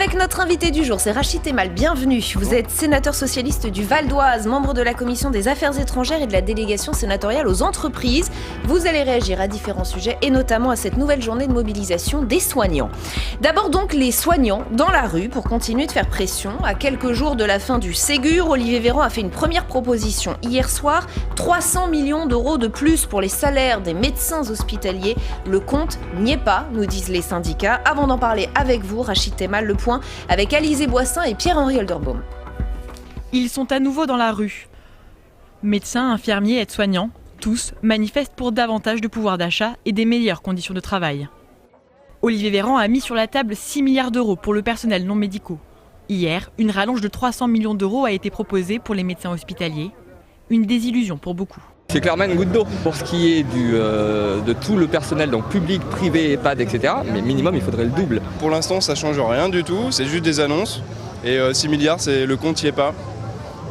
Avec notre invité du jour, c'est Rachid Temal, bienvenue. Vous êtes sénateur socialiste du Val d'Oise, membre de la commission des affaires étrangères et de la délégation sénatoriale aux entreprises. Vous allez réagir à différents sujets et notamment à cette nouvelle journée de mobilisation des soignants. D'abord donc les soignants dans la rue pour continuer de faire pression. À quelques jours de la fin du Ségur, Olivier Véran a fait une première proposition hier soir, 300 millions d'euros de plus pour les salaires des médecins hospitaliers. Le compte n'y est pas, nous disent les syndicats. Avant d'en parler avec vous, Rachid Temal, le point avec Alizé Boissin et Pierre-Henri Holderbaum. Ils sont à nouveau dans la rue. Médecins, infirmiers, aides-soignants, tous manifestent pour davantage de pouvoir d'achat et des meilleures conditions de travail. Olivier Véran a mis sur la table 6 milliards d'euros pour le personnel non médicaux. Hier, une rallonge de 300 millions d'euros a été proposée pour les médecins hospitaliers. Une désillusion pour beaucoup. C'est clairement une goutte d'eau pour ce qui est de tout le personnel, donc public, privé, EHPAD, etc. Mais minimum, il faudrait le double. Pour l'instant, ça ne change rien du tout, c'est juste des annonces. Et 6 milliards, le compte n'y est pas.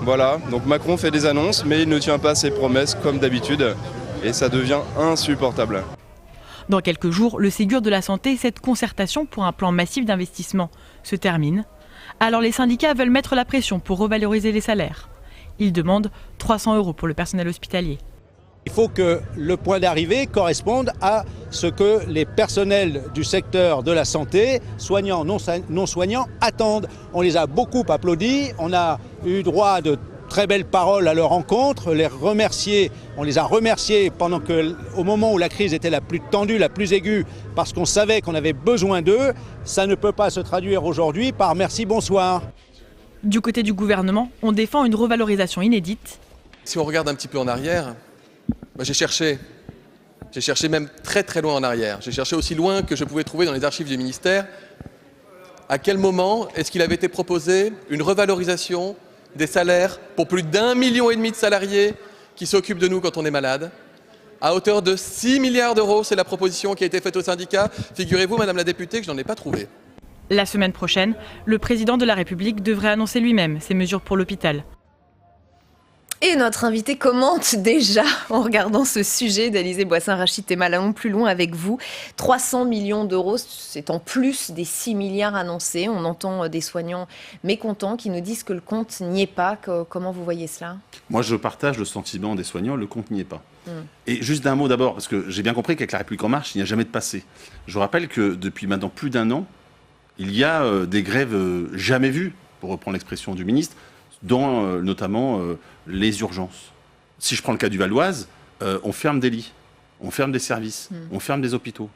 Voilà, donc Macron fait des annonces, mais il ne tient pas ses promesses comme d'habitude. Et ça devient insupportable. Dans quelques jours, le Ségur de la santé, cette concertation pour un plan massif d'investissement, se termine. Alors les syndicats veulent mettre la pression pour revaloriser les salaires. Ils demandent 300 euros pour le personnel hospitalier. Il faut que le point d'arrivée corresponde à ce que les personnels du secteur de la santé, soignants, non soignants, attendent. On les a beaucoup applaudis, on a eu droit à de très belles paroles à leur encontre, on les a remerciés au moment où la crise était la plus tendue, la plus aiguë, parce qu'on savait qu'on avait besoin d'eux. Ça ne peut pas se traduire aujourd'hui par merci, bonsoir. Du côté du gouvernement, on défend une revalorisation inédite. Si on regarde un petit peu en arrière, j'ai cherché même très très loin en arrière. J'ai cherché aussi loin que je pouvais trouver dans les archives du ministère. À quel moment est-ce qu'il avait été proposé une revalorisation des salaires pour plus d'1,5 million de salariés qui s'occupent de nous quand on est malade ? À hauteur de 6 milliards d'euros, c'est la proposition qui a été faite aux syndicats. Figurez-vous, Madame la députée, que je n'en ai pas trouvé. La semaine prochaine, le président de la République devrait annoncer lui-même ces mesures pour l'hôpital. Et notre invité commente déjà en regardant ce sujet d'Alizé Boissin, Rachid Temal. Allons plus loin avec vous. 300 millions d'euros, c'est en plus des 6 milliards annoncés. On entend des soignants mécontents qui nous disent que le compte n'y est pas. Comment vous voyez cela ? Moi, je partage le sentiment des soignants, le compte n'y est pas. Et juste d'un mot d'abord, parce que j'ai bien compris qu'avec La République En Marche, il n'y a jamais de passé. Je rappelle que depuis maintenant plus d'un an, il y a des grèves jamais vues, pour reprendre l'expression du ministre, dans notamment les urgences. Si je prends le cas du Val d'Oise, on ferme des lits, on ferme des services, on ferme des hôpitaux.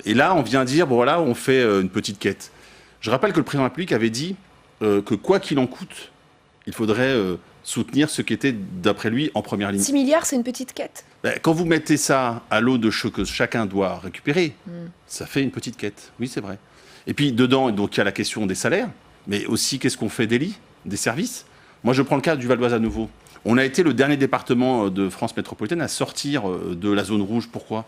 Et là, on vient dire, bon voilà, on fait une petite quête. Je rappelle que le président de la République avait dit que quoi qu'il en coûte, il faudrait soutenir ce qui était, d'après lui, en première ligne. 6 milliards, c'est une petite quête ? Quand vous mettez ça à l'eau de ce que chacun doit récupérer, ça fait une petite quête. Oui, c'est vrai. Et puis, dedans, donc, il y a la question des salaires, mais aussi, qu'est-ce qu'on fait des lits, des services ? Moi, je prends le cas du Val d'Oise à nouveau. On a été le dernier département de France métropolitaine à sortir de la zone rouge. Pourquoi ?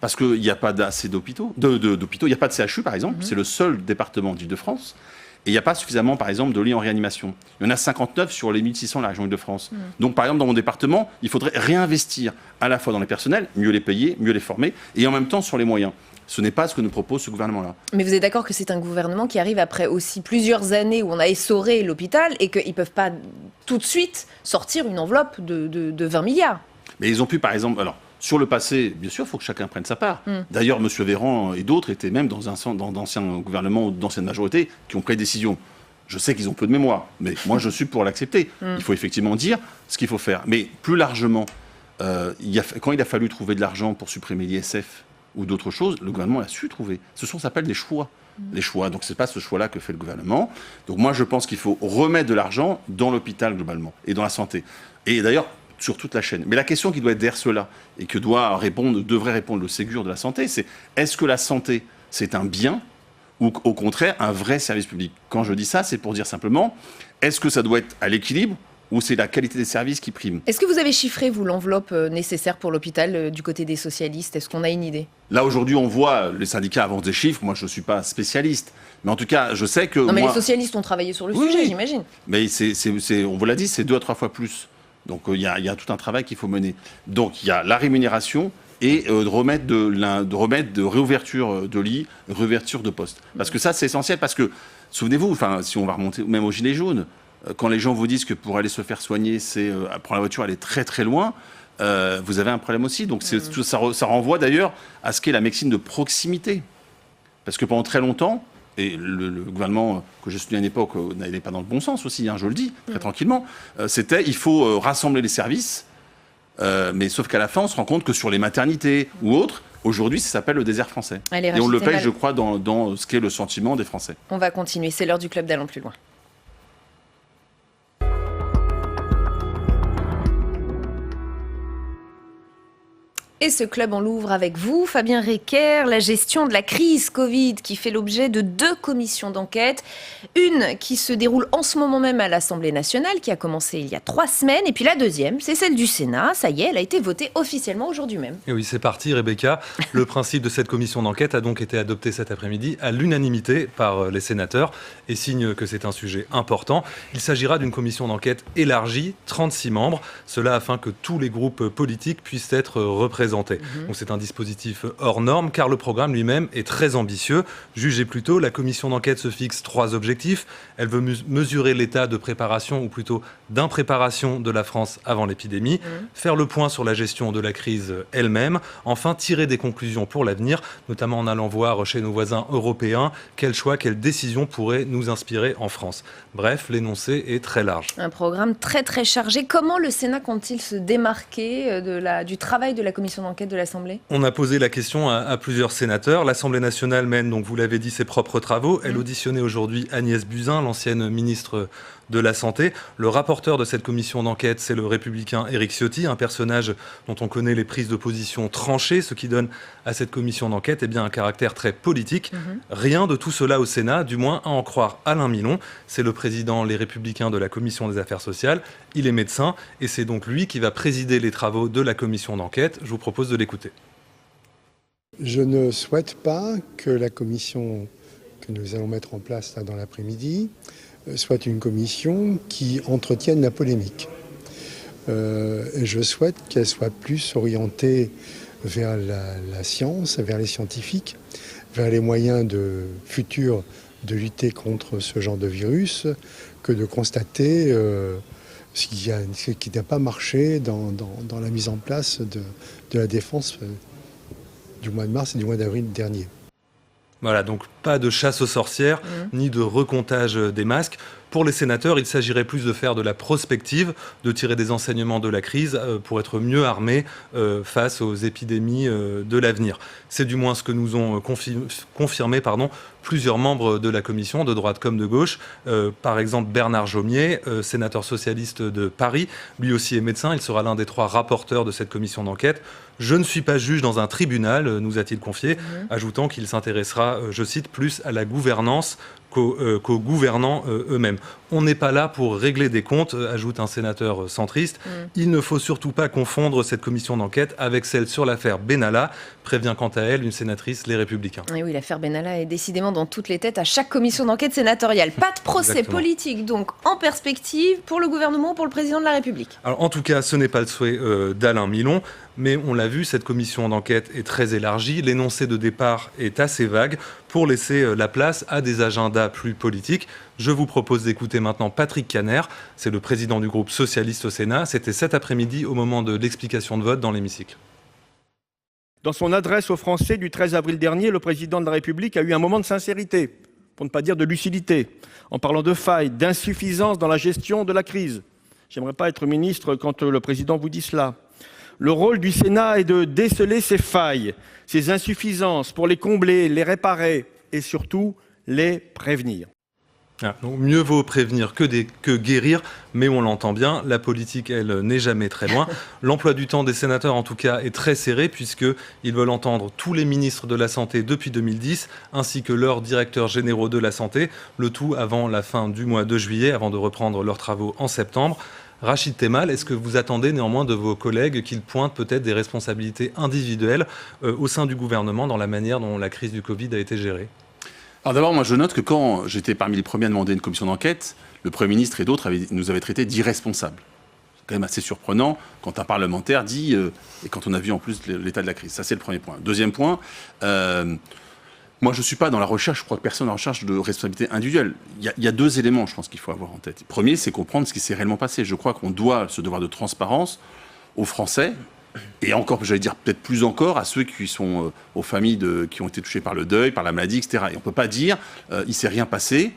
Parce qu'il n'y a pas assez d'hôpitaux. Il n'y a pas de CHU, par exemple. C'est le seul département d'Île-de-France. Et il n'y a pas suffisamment, par exemple, de lits en réanimation. Il y en a 59 sur les 1600 de la région Île-de-France. Donc, par exemple, dans mon département, il faudrait réinvestir à la fois dans les personnels, mieux les payer, mieux les former, et en même temps sur les moyens. Ce n'est pas ce que nous propose ce gouvernement-là. Mais vous êtes d'accord que c'est un gouvernement qui arrive après aussi plusieurs années où on a essoré l'hôpital et qu'ils ne peuvent pas tout de suite sortir une enveloppe de 20 milliards. Mais ils ont pu, par exemple... Alors, sur le passé, bien sûr, il faut que chacun prenne sa part. D'ailleurs, M. Véran et d'autres étaient même dans d'anciens gouvernements ou d'anciennes majorités qui ont pris des décisions. Je sais qu'ils ont peu de mémoire, mais moi, je suis pour l'accepter. Il faut effectivement dire ce qu'il faut faire. Mais plus largement, quand il a fallu trouver de l'argent pour supprimer l'ISF, ou d'autres choses, le gouvernement a su trouver. Ça s'appelle des choix. Les choix. Donc, ce n'est pas ce choix-là que fait le gouvernement. Donc, moi, je pense qu'il faut remettre de l'argent dans l'hôpital, globalement, et dans la santé. Et d'ailleurs, sur toute la chaîne. Mais la question qui doit être derrière cela, et que devrait répondre le Ségur de la santé, c'est est-ce que la santé, c'est un bien, ou au contraire, un vrai service public ? Quand je dis ça, c'est pour dire simplement, est-ce que ça doit être à l'équilibre, ou c'est la qualité des services qui prime ? Est-ce que vous avez chiffré, vous, l'enveloppe nécessaire pour l'hôpital du côté des socialistes ? Est-ce qu'on a une idée ? Là, aujourd'hui, on voit, les syndicats avancent des chiffres. Moi, je ne suis pas spécialiste. Mais en tout cas, je sais que... Non, mais les socialistes ont travaillé sur le sujet, j'imagine. Mais on vous l'a dit, c'est 2 à 3 fois plus. Donc, il y a tout un travail qu'il faut mener. Donc, il y a la rémunération, et de remettre de réouverture de lits, réouverture de postes. Parce que ça, c'est essentiel, parce que, souvenez-vous, si on va remonter même aux Gilets jaunes, quand les gens vous disent que pour aller se faire soigner, c'est prendre la voiture, aller très très loin, vous avez un problème aussi. Donc ça renvoie d'ailleurs à ce qu'est la médecine de proximité. Parce que pendant très longtemps, et le gouvernement que je soutenais à l'époque n'allait pas dans le bon sens aussi, je le dis très tranquillement, c'était il faut rassembler les services, mais sauf qu'à la fin, on se rend compte que sur les maternités ou autres, aujourd'hui, ça s'appelle le désert français. Allez, et on le paye, je crois, dans ce qu'est le sentiment des Français. On va continuer, c'est l'heure du club d'Allons plus loin. Et ce club, on l'ouvre avec vous, Fabien Recker, la gestion de la crise Covid qui fait l'objet de 2 commissions d'enquête. Une qui se déroule en ce moment même à l'Assemblée nationale, qui a commencé il y a 3 semaines. Et puis la deuxième, c'est celle du Sénat. Ça y est, elle a été votée officiellement aujourd'hui même. Et oui, c'est parti, Rebecca. Le principe de cette commission d'enquête a donc été adopté cet après-midi à l'unanimité par les sénateurs. Et signe que c'est un sujet important, il s'agira d'une commission d'enquête élargie, 36 membres. Cela afin que tous les groupes politiques puissent être représentés. Donc c'est un dispositif hors norme car le programme lui-même est très ambitieux. Jugez plutôt, la commission d'enquête se fixe 3 objectifs. Elle veut mesurer l'état de préparation ou plutôt d'impréparation de la France avant l'épidémie, faire le point sur la gestion de la crise elle-même, enfin tirer des conclusions pour l'avenir, notamment en allant voir chez nos voisins européens quels choix, quelles décisions pourraient nous inspirer en France. Bref, l'énoncé est très large. Un programme très très chargé. Comment le Sénat compte-t-il se démarquer du travail de la commission d'enquête de l'Assemblée ? On a posé la question à plusieurs sénateurs. L'Assemblée nationale mène, donc vous l'avez dit, ses propres travaux. Elle auditionnait aujourd'hui Agnès Buzyn, l'ancienne ministre de la Santé. Le rapporteur de cette commission d'enquête, c'est le républicain Éric Ciotti, un personnage dont on connaît les prises de position tranchées, ce qui donne à cette commission d'enquête un caractère très politique. Rien de tout cela au Sénat, du moins à en croire Alain Milon. C'est le président Les Républicains de la Commission des Affaires sociales. Il est médecin et c'est donc lui qui va présider les travaux de la commission d'enquête. Je vous propose de l'écouter. Je ne souhaite pas que la commission que nous allons mettre en place là dans l'après-midi soit une commission qui entretienne la polémique. Je souhaite qu'elle soit plus orientée vers la science, vers les scientifiques, vers les moyens futurs de lutter contre ce genre de virus, que de constater ce qui n'a pas marché dans la mise en place de la défense du mois de mars et du mois d'avril dernier. Voilà, donc pas de chasse aux sorcières, ni de recomptage des masques. Pour les sénateurs, il s'agirait plus de faire de la prospective, de tirer des enseignements de la crise pour être mieux armés face aux épidémies de l'avenir. C'est du moins ce que nous ont confirmé plusieurs membres de la commission, de droite comme de gauche. Par exemple, Bernard Jomier, sénateur socialiste de Paris, lui aussi est médecin. Il sera l'un des 3 rapporteurs de cette commission d'enquête. Je ne suis pas juge dans un tribunal, nous a-t-il confié, ajoutant qu'il s'intéressera, je cite, plus à la gouvernance qu'aux gouvernants eux-mêmes. On n'est pas là pour régler des comptes, ajoute un sénateur centriste. Il ne faut surtout pas confondre cette commission d'enquête avec celle sur l'affaire Benalla, prévient quant à elle une sénatrice Les Républicains. Et oui, l'affaire Benalla est décidément dans toutes les têtes à chaque commission d'enquête sénatoriale. Pas de procès politique, donc en perspective pour le gouvernement, pour le président de la République. Alors, en tout cas, ce n'est pas le souhait d'Alain Milon, mais on l'a vu, cette commission d'enquête est très élargie. L'énoncé de départ est assez vague pour laisser la place à des agendas plus politiques. Je vous propose d'écouter maintenant Patrick Kanner, c'est le président du groupe socialiste au Sénat. C'était cet après-midi au moment de l'explication de vote dans l'hémicycle. Dans son adresse aux Français du 13 avril dernier, le président de la République a eu un moment de sincérité, pour ne pas dire de lucidité, en parlant de failles, d'insuffisance dans la gestion de la crise. J'aimerais pas être ministre quand le président vous dit cela. Le rôle du Sénat est de déceler ces failles, ces insuffisances, pour les combler, les réparer et surtout les prévenir. Donc mieux vaut prévenir que guérir, mais on l'entend bien, la politique, elle, n'est jamais très loin. L'emploi du temps des sénateurs, en tout cas, est très serré, puisqu'ils veulent entendre tous les ministres de la Santé depuis 2010, ainsi que leurs directeurs généraux de la Santé, le tout avant la fin du mois de juillet, avant de reprendre leurs travaux en septembre. Rachid Temal, est-ce que vous attendez néanmoins de vos collègues qu'ils pointent peut-être des responsabilités individuelles au sein du gouvernement dans la manière dont la crise du Covid a été gérée ? Alors d'abord, moi je note que quand j'étais parmi les premiers à demander une commission d'enquête, le Premier ministre et d'autres nous avaient traités d'irresponsables. quand même assez surprenant quand un parlementaire dit, et quand on a vu en plus l'état de la crise. Ça, c'est le premier point. Deuxième point, moi, je ne suis pas dans la recherche, je crois que personne n'est en recherche de responsabilité individuelle. Il y a deux éléments, je pense, qu'il faut avoir en tête. Le premier, c'est comprendre ce qui s'est réellement passé. Je crois qu'on doit ce devoir de transparence aux Français, et encore, j'allais dire peut-être plus encore, à ceux qui sont aux familles qui ont été touchées par le deuil, par la maladie, etc. Et on ne peut pas dire, il ne s'est rien passé.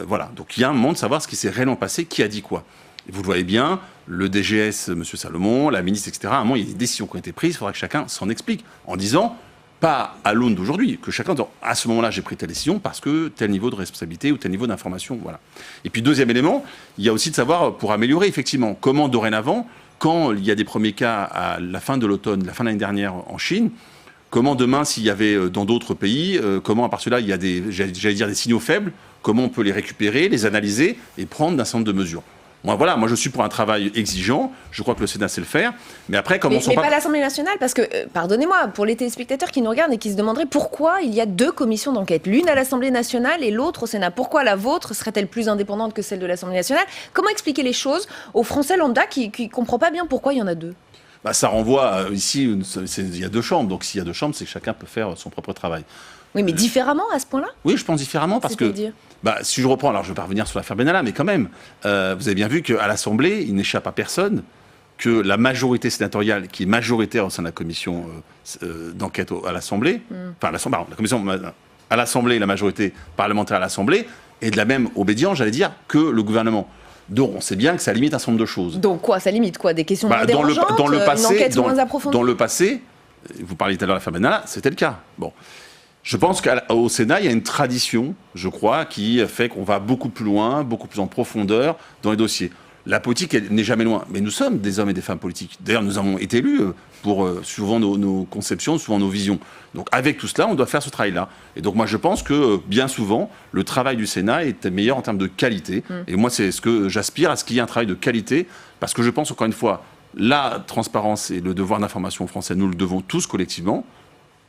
Voilà. Donc il y a un moment de savoir ce qui s'est réellement passé, qui a dit quoi. Et vous le voyez bien, le DGS, M. Salomon, la ministre, etc. À un moment, il y a des décisions qui ont été prises, il faudra que chacun s'en explique, en disant, pas à l'aune d'aujourd'hui, que chacun dit, à ce moment-là, j'ai pris telle décision parce que tel niveau de responsabilité ou tel niveau d'information, voilà. Et puis deuxième élément, il y a aussi de savoir, pour améliorer effectivement, comment dorénavant, quand il y a des premiers cas à la fin de l'automne, la fin de l'année dernière en Chine, comment demain, s'il y avait dans d'autres pays, comment à partir de là, il y a j'allais dire des signaux faibles, comment on peut les récupérer, les analyser et prendre un certain nombre de mesures. Moi, je suis pour un travail exigeant. Je crois que le Sénat sait le faire. Mais après, commençons pas l'Assemblée nationale, parce que, pardonnez-moi, pour les téléspectateurs qui nous regardent et qui se demanderaient pourquoi il y a deux commissions d'enquête, l'une à l'Assemblée nationale et l'autre au Sénat. Pourquoi la vôtre serait-elle plus indépendante que celle de l'Assemblée nationale? Comment expliquer les choses aux Français lambda qui ne comprend pas bien pourquoi il y en a deux? Ça renvoie, ici, il y a deux chambres. Donc s'il y a deux chambres, c'est que chacun peut faire son propre travail. Oui, mais différemment à ce point-là? Oui, je pense différemment parce que, si je reprends, alors je ne vais pas revenir sur l'affaire Benalla, mais quand même, vous avez bien vu qu'à l'Assemblée, il n'échappe à personne que la majorité sénatoriale, qui est majoritaire au sein de la commission d'enquête à l'Assemblée, la commission à l'Assemblée, la majorité parlementaire à l'Assemblée, est de la même obédience, j'allais dire, que le gouvernement. Donc on sait bien que ça limite un certain nombre de choses. Donc quoi, ça limite quoi? Des questions moins dérangeantes, une enquête moins approfondie? Dans le passé, vous parliez tout à l'heure de l'affaire Benalla, c'était le cas. Bon. Je pense qu'au Sénat, il y a une tradition, je crois, qui fait qu'on va beaucoup plus loin, beaucoup plus en profondeur dans les dossiers. La politique, elle n'est jamais loin. Mais nous sommes des hommes et des femmes politiques. D'ailleurs, nous avons été élus pour souvent nos conceptions, souvent nos visions. Donc avec tout cela, on doit faire ce travail-là. Et donc moi, je pense que bien souvent, le travail du Sénat est meilleur en termes de qualité. Et moi, c'est ce que j'aspire, à ce qu'il y ait un travail de qualité. Parce que je pense, encore une fois, la transparence et le devoir d'information français, nous le devons tous collectivement.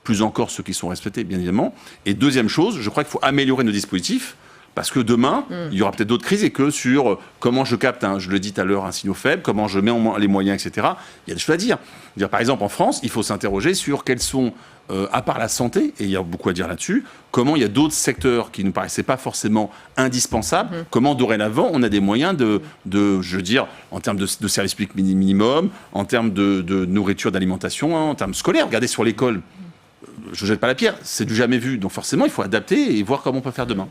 Plus encore ceux qui sont respectés, bien évidemment. Et deuxième chose, je crois qu'il faut améliorer nos dispositifs, parce que demain, il y aura peut-être d'autres crises, et que sur comment je capte, je le dis tout à l'heure, un signal faible, comment je mets en moins les moyens, etc., il y a des choses à dire. Par exemple, en France, il faut s'interroger sur quels sont, à part la santé, et il y a beaucoup à dire là-dessus, comment il y a d'autres secteurs qui ne nous paraissaient pas forcément indispensables, comment dorénavant on a des moyens de je veux dire, en termes de services publics minimum, en termes de nourriture, d'alimentation, en termes scolaires. Regardez sur l'école. Je ne jette pas la pierre, c'est du jamais vu. Donc forcément, il faut adapter et voir comment on peut faire demain.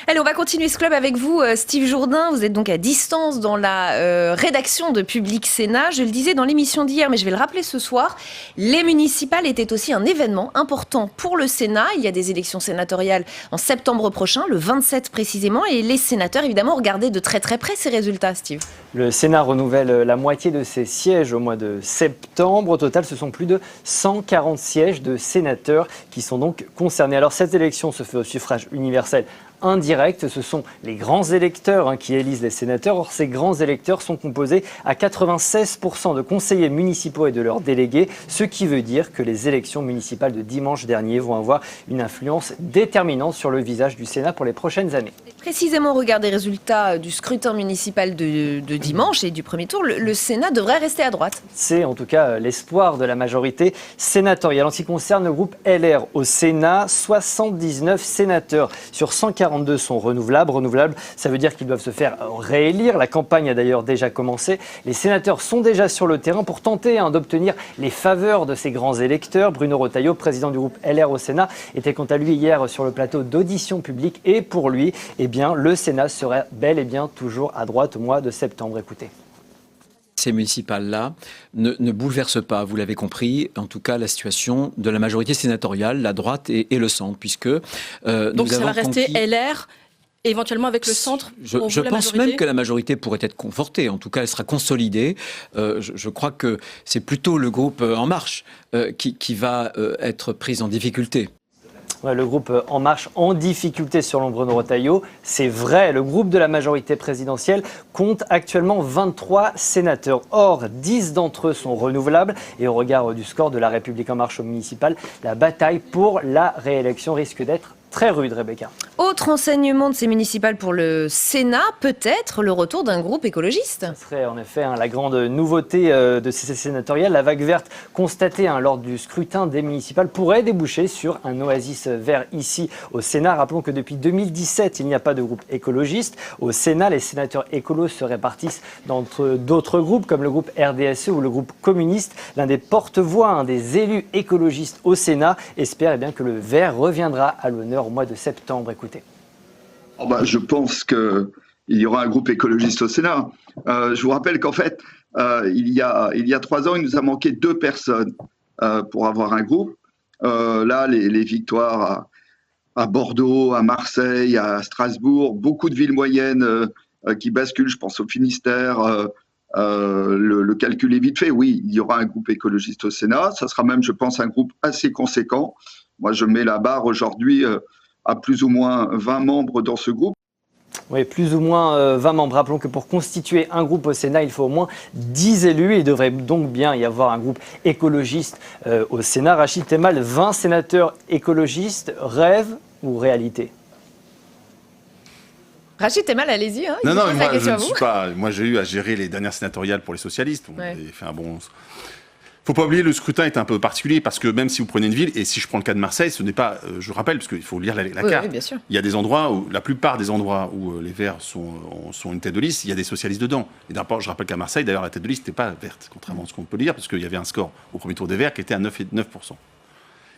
Allez, on va continuer ce club avec vous, Steve Jourdain. Vous êtes donc à distance dans la rédaction de Public Sénat. Je le disais dans l'émission d'hier, mais je vais le rappeler ce soir. Les municipales étaient aussi un événement important pour le Sénat. Il y a des élections sénatoriales en septembre prochain, le 27 précisément. Et les sénateurs, évidemment, regardaient de très très près ces résultats, Steve. Le Sénat renouvelle la moitié de ses sièges au mois de septembre. Au total, ce sont plus de 140 sièges de sénateurs qui sont donc concernés. Alors cette élection se fait au suffrage universel indirect. Ce sont les grands électeurs qui élisent les sénateurs. Or, ces grands électeurs sont composés à 96% de conseillers municipaux et de leurs délégués, ce qui veut dire que les élections municipales de dimanche dernier vont avoir une influence déterminante sur le visage du Sénat pour les prochaines années. Précisément, regardez les résultats du scrutin municipal de dimanche et du premier tour. Le Sénat devrait rester à droite. C'est en tout cas l'espoir de la majorité sénatoriale. En ce qui concerne le groupe LR au Sénat, 79 sénateurs sur 142 sont renouvelables. Renouvelables, ça veut dire qu'ils doivent se faire réélire. La campagne a d'ailleurs déjà commencé. Les sénateurs sont déjà sur le terrain pour tenter d'obtenir les faveurs de ces grands électeurs. Bruno Retailleau, président du groupe LR au Sénat, était quant à lui hier sur le plateau d'audition publique. Et pour lui, le Sénat serait bel et bien toujours à droite au mois de septembre. Écoutez. Ces municipales-là ne bouleversent pas, vous l'avez compris, en tout cas la situation de la majorité sénatoriale, la droite et le centre, puisque donc ça va rester LR, éventuellement avec le centre. Je pense même que la majorité pourrait être confortée, en tout cas elle sera consolidée. Je crois que c'est plutôt le groupe En Marche qui va être pris en difficulté. Ouais, le groupe En Marche en difficulté selon Bruno Retailleau. C'est vrai, le groupe de la majorité présidentielle compte actuellement 23 sénateurs. Or, 10 d'entre eux sont renouvelables. Et au regard du score de la République En Marche au municipal, la bataille pour la réélection risque d'être très rude, Rebecca. Autre enseignement de ces municipales pour le Sénat, peut-être le retour d'un groupe écologiste. Ce serait en effet la grande nouveauté de ces sénatoriales. La vague verte constatée lors du scrutin des municipales pourrait déboucher sur un oasis vert ici au Sénat. Rappelons que depuis 2017, il n'y a pas de groupe écologiste. Au Sénat, les sénateurs écolos se répartissent dans d'autres groupes comme le groupe RDSE ou le groupe communiste. L'un des porte-voix des élus écologistes au Sénat espère bien que le vert reviendra à l'honneur au mois de septembre. Écoutez. Je pense qu'il y aura un groupe écologiste au Sénat. Je vous rappelle qu'en fait, il y a 3 ans, il nous a manqué 2 personnes pour avoir un groupe. Là, les victoires à Bordeaux, à Marseille, à Strasbourg, beaucoup de villes moyennes qui basculent, je pense au Finistère. Le calcul est vite fait. Oui, il y aura un groupe écologiste au Sénat. Ça sera même, je pense, un groupe assez conséquent. Moi, je mets la barre aujourd'hui à plus ou moins 20 membres dans ce groupe. Oui, plus ou moins 20 membres. Rappelons que pour constituer un groupe au Sénat, il faut au moins 10 élus. Il devrait donc bien y avoir un groupe écologiste au Sénat. Rachid Temal, 20 sénateurs écologistes, rêve ou réalité? Rachid Temal, allez-y. Non, moi j'ai eu à gérer les dernières sénatoriales pour les socialistes. On avait fait un bon... Faut pas oublier, le scrutin est un peu particulier parce que même si vous prenez une ville, et si je prends le cas de Marseille, ce n'est pas, je rappelle, parce qu'il faut lire la carte, bien sûr. Il y a des endroits où, la plupart des endroits où les Verts sont une tête de liste, il y a des socialistes dedans. Et d'abord, je rappelle qu'à Marseille, d'ailleurs, la tête de liste n'était pas verte, contrairement à ce qu'on peut lire, parce qu'il y avait un score au premier tour des Verts qui était à 9%.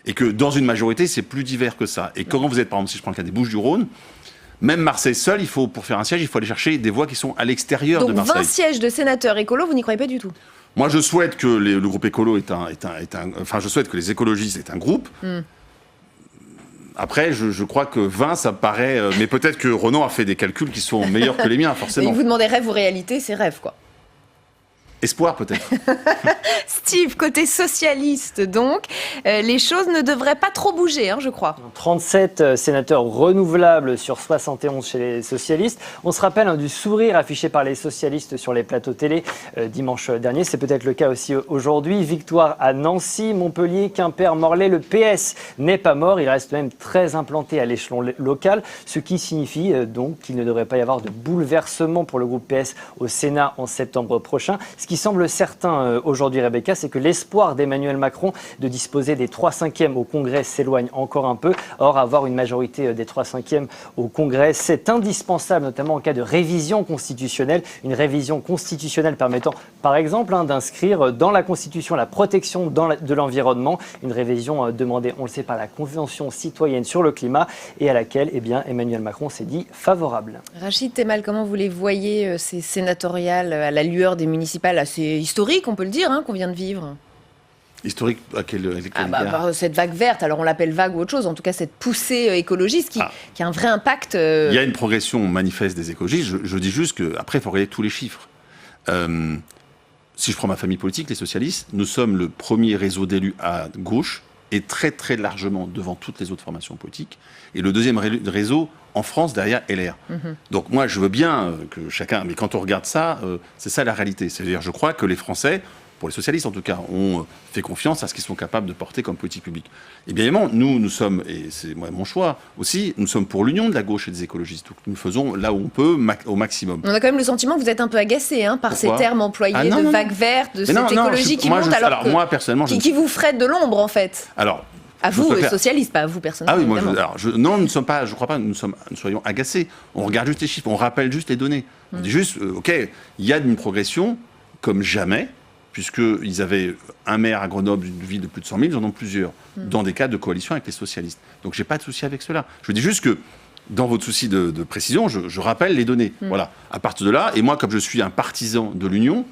Et que dans une majorité, c'est plus divers que ça. Et quand vous êtes, par exemple, si je prends le cas des Bouches-du-Rhône, même Marseille seul, pour faire un siège, il faut aller chercher des voix qui sont à l'extérieur de Marseille. Donc 20 sièges de sénateurs écolos, vous n'y croyez pas du tout? Moi, je souhaite que le groupe écolo je souhaite que les écologistes aient un groupe. Après, je crois que 20, ça me paraît... mais peut-être que Ronan a fait des calculs qui sont meilleurs que les miens, forcément. Et vous demandez rêve ou réalité, c'est rêve, quoi. Espoir, peut-être. Steve, côté socialiste, donc, les choses ne devraient pas trop bouger, je crois. 37 sénateurs renouvelables sur 71 chez les socialistes. On se rappelle du sourire affiché par les socialistes sur les plateaux télé dimanche dernier. C'est peut-être le cas aussi aujourd'hui. Victoire à Nancy, Montpellier, Quimper, Morlaix. Le PS n'est pas mort. Il reste même très implanté à l'échelon local, ce qui signifie donc qu'il ne devrait pas y avoir de bouleversement pour le groupe PS au Sénat en septembre prochain. Ce qui semble certain aujourd'hui, Rebecca, c'est que l'espoir d'Emmanuel Macron de disposer des 3/5 au Congrès s'éloigne encore un peu. Or, avoir une majorité des 3/5 au Congrès, c'est indispensable, notamment en cas de révision constitutionnelle. Une révision constitutionnelle permettant, par exemple, d'inscrire dans la Constitution la protection de l'environnement. Une révision demandée, on le sait, par la Convention citoyenne sur le climat et à laquelle Emmanuel Macron s'est dit favorable. Rachid Temal, comment vous les voyez, ces sénatoriales à la lueur des municipales assez historiques, on peut le dire, qu'on vient de vivre? Historique à quel égard? Cette vague verte, alors on l'appelle vague ou autre chose, en tout cas cette poussée écologiste qui a un vrai impact. Il y a une progression manifeste des écologistes. Je dis juste qu'après, il faut regarder tous les chiffres. Si je prends ma famille politique, les socialistes, nous sommes le premier réseau d'élus à gauche et très très largement devant toutes les autres formations politiques. Et le deuxième réseau en France derrière LR. Donc moi, je veux bien que chacun... Mais quand on regarde ça, c'est ça la réalité. C'est-à-dire, je crois que les Français, pour les socialistes en tout cas, ont fait confiance à ce qu'ils sont capables de porter comme politique publique. Et bien évidemment, nous sommes, et c'est mon choix aussi, nous sommes pour l'union de la gauche et des écologistes. Donc nous faisons là où on peut, au maximum. On a quand même le sentiment que vous êtes un peu agacé par ces termes employés de vague verte, de cette écologie qui monte, moi, personnellement, qui vous ferait de l'ombre en fait. Alors, à vous, socialistes, pas à vous personnellement. Ah oui, non, nous ne sommes pas, je ne crois pas, nous soyons agacés. On regarde juste les chiffres, on rappelle juste les données. On dit juste, OK, il y a une progression comme jamais, puisqu'ils avaient un maire à Grenoble, une ville de plus de 100 000, ils en ont plusieurs, dans des cas de coalition avec les socialistes. Donc je n'ai pas de souci avec cela. Je dis juste que, dans votre souci de précision, je rappelle les données. Voilà. À partir de là, et moi, comme je suis un partisan de l'union,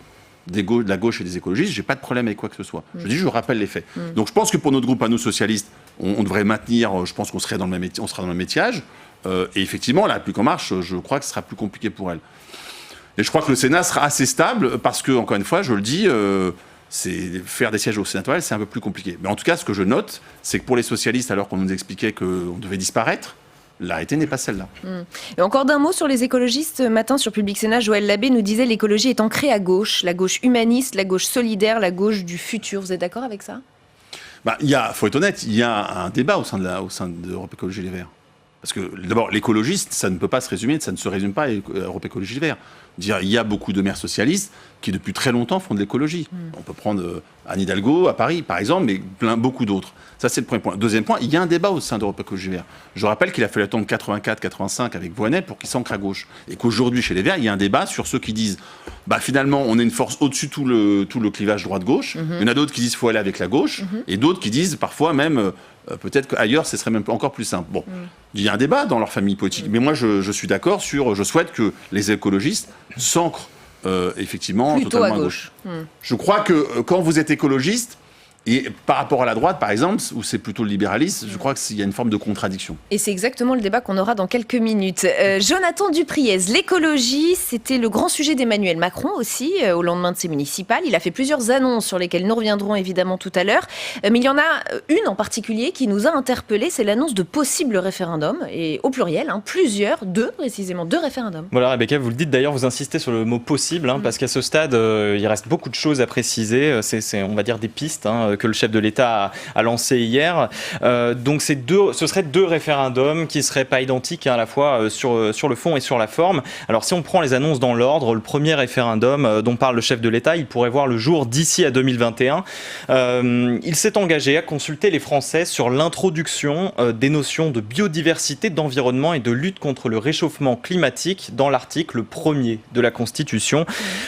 de la gauche et des écologistes, j'ai pas de problème avec quoi que ce soit. Je rappelle les faits. Donc je pense que pour notre groupe à nous socialistes, on devrait maintenir, je pense qu'on serait dans le même on sera dans le métiage. Et effectivement, la République en marche, je crois que ce sera plus compliqué pour elle. Et je crois que le Sénat sera assez stable parce que, encore une fois, je le dis, c'est faire des sièges au sénatorial, c'est un peu plus compliqué. Mais en tout cas, ce que je note, c'est que pour les socialistes, alors qu'on nous expliquait qu'on devait disparaître, la réalité n'est pas celle-là. Et encore d'un mot sur les écologistes. Matin sur Public Sénat, Joël Labbé nous disait l'écologie est ancrée à gauche, la gauche humaniste, la gauche solidaire, la gauche du futur. Vous êtes d'accord avec ça? Faut être honnête, il y a un débat au sein d'Europe Écologie Les Verts. Parce que d'abord, l'écologiste, ça ne peut pas se résumer, ça ne se résume pas à Europe Écologie Les Verts. Dire, il y a beaucoup de maires socialistes qui depuis très longtemps font de l'écologie. On peut prendre Anne Hidalgo à Paris, par exemple, mais beaucoup d'autres. Ça, c'est le premier point. Deuxième point, il y a un débat au sein d'Europe Écologie Les Verts. Je rappelle qu'il a fallu attendre 84-85 avec Voinel pour qu'il s'ancre à gauche. Et qu'aujourd'hui, chez les Verts, il y a un débat sur ceux qui disent finalement, on est une force au-dessus tout le clivage droite-gauche. Il y en a d'autres qui disent qu'il faut aller avec la gauche. Et d'autres qui disent parfois même peut-être qu'ailleurs, ce serait même encore plus simple. Bon, il y a un débat dans leur famille politique. Mais moi, je suis d'accord je souhaite que les écologistes s'ancrent effectivement plutôt totalement à gauche. Je crois que quand vous êtes écologiste, et par rapport à la droite, par exemple, où c'est plutôt le libéralisme, je crois qu'il y a une forme de contradiction. Et c'est exactement le débat qu'on aura dans quelques minutes. Jonathan Dupriez, l'écologie, c'était le grand sujet d'Emmanuel Macron aussi, au lendemain de ses municipales. Il a fait plusieurs annonces sur lesquelles nous reviendrons évidemment tout à l'heure. Mais il y en a une en particulier qui nous a interpellés, c'est l'annonce de possibles référendums, et au pluriel, deux référendums. Voilà Rebecca, vous le dites d'ailleurs, vous insistez sur le mot possible, parce qu'à ce stade, il reste beaucoup de choses à préciser. C'est on va dire, des pistes, que le chef de l'État a lancé hier. Donc ce seraient deux référendums qui ne seraient pas identiques à la fois sur le fond et sur la forme. Alors si on prend les annonces dans l'ordre, le premier référendum dont parle le chef de l'État, il pourrait voir le jour d'ici à 2021. Il s'est engagé à consulter les Français sur l'introduction des notions de biodiversité, d'environnement et de lutte contre le réchauffement climatique dans l'article 1er de la Constitution.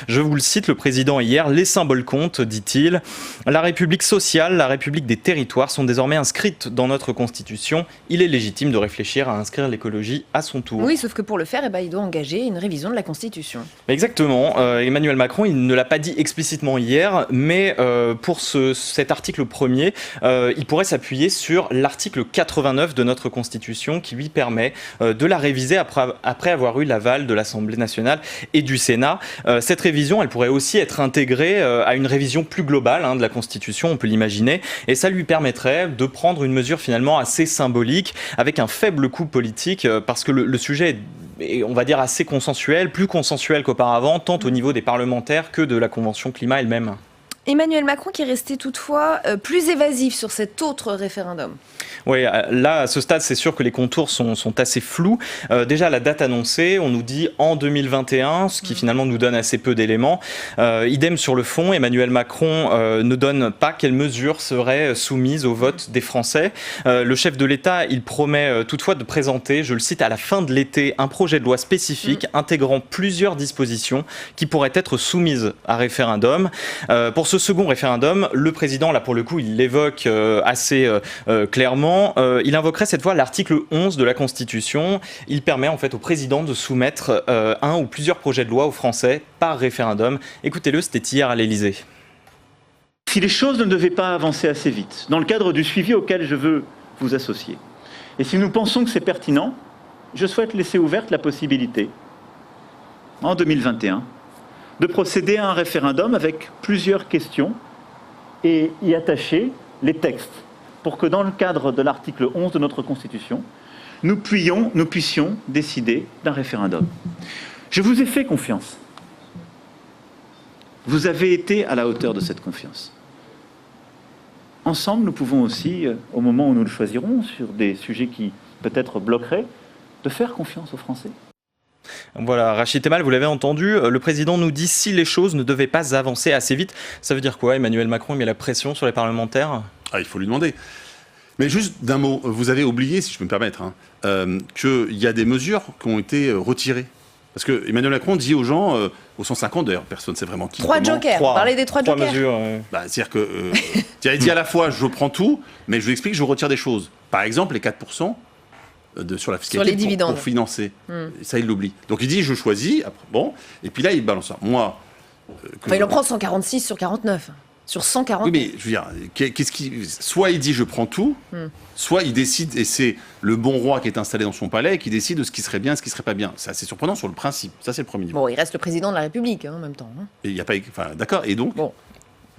Je vous le cite, le président hier, les symboles comptent, dit-il. La République sociale, la République des territoires sont désormais inscrites dans notre Constitution. Il est légitime de réfléchir à inscrire l'écologie à son tour. Oui, sauf que pour le faire, il doit engager une révision de la Constitution. Exactement. Emmanuel Macron, il ne l'a pas dit explicitement hier, mais pour cet article 1er, il pourrait s'appuyer sur l'article 89 de notre Constitution qui lui permet de la réviser après avoir eu l'aval de l'Assemblée nationale et du Sénat. Cette révision, elle pourrait aussi être intégrée à une révision plus globale de la Constitution, on peut l'imaginer, et ça lui permettrait de prendre une mesure finalement assez symbolique, avec un faible coût politique, parce que le sujet est, on va dire, assez consensuel, plus consensuel qu'auparavant, tant au niveau des parlementaires que de la Convention climat elle-même. Emmanuel Macron qui est resté toutefois plus évasif sur cet autre référendum. Oui, là, à ce stade, c'est sûr que les contours sont assez flous. Déjà, la date annoncée, on nous dit en 2021, ce qui finalement nous donne assez peu d'éléments. Idem sur le fond, Emmanuel Macron ne donne pas quelles mesures seraient soumises au vote des Français. Le chef de l'État, il promet toutefois de présenter, je le cite, à la fin de l'été, un projet de loi spécifique intégrant plusieurs dispositions qui pourraient être soumises à référendum. Pour ce second référendum, le président, là pour le coup, il l'évoque assez clairement. Il invoquerait cette fois l'article 11 de la Constitution. Il permet en fait au président de soumettre un ou plusieurs projets de loi aux Français par référendum. Écoutez-le, c'était hier à l'Élysée. Si les choses ne devaient pas avancer assez vite, dans le cadre du suivi auquel je veux vous associer, et si nous pensons que c'est pertinent, je souhaite laisser ouverte la possibilité, en 2021, de procéder à un référendum avec plusieurs questions et y attacher les textes pour que dans le cadre de l'article 11 de notre Constitution, nous puissions décider d'un référendum. Je vous ai fait confiance. Vous avez été à la hauteur de cette confiance. Ensemble, nous pouvons aussi, au moment où nous le choisirons, sur des sujets qui peut-être bloqueraient, de faire confiance aux Français. Voilà, Rachid Temal, vous l'avez entendu, le président nous dit si les choses ne devaient pas avancer assez vite. Ça veut dire quoi? Emmanuel Macron met la pression sur les parlementaires? Il faut lui demander. Mais juste d'un mot, vous avez oublié, si je peux me permettre, qu'il y a des mesures qui ont été retirées. Parce que Emmanuel Macron dit aux gens, aux 150 d'ailleurs, personne ne sait vraiment qui. 3 jokers, on parlait des 3 jokers. Mesures, c'est-à-dire que, il dit à la fois je prends tout, mais je lui explique que je retire des choses. Par exemple, les 4%. Sur la fiscalité, sur les dividendes. Pour financer. Ça, il l'oublie. Donc il dit, je choisis, après, bon, et puis là, il balance ça. Moi... il en prend 146 sur 49. Sur 149. Oui, mais je veux dire, soit il dit, je prends tout, soit il décide, et c'est le bon roi qui est installé dans son palais, qui décide de ce qui serait bien et ce qui ne serait pas bien. C'est assez surprenant sur le principe. Ça, c'est le premier niveau. Bon, il reste le président de la République, en même temps. Et il n'y a pas... Enfin, d'accord, et donc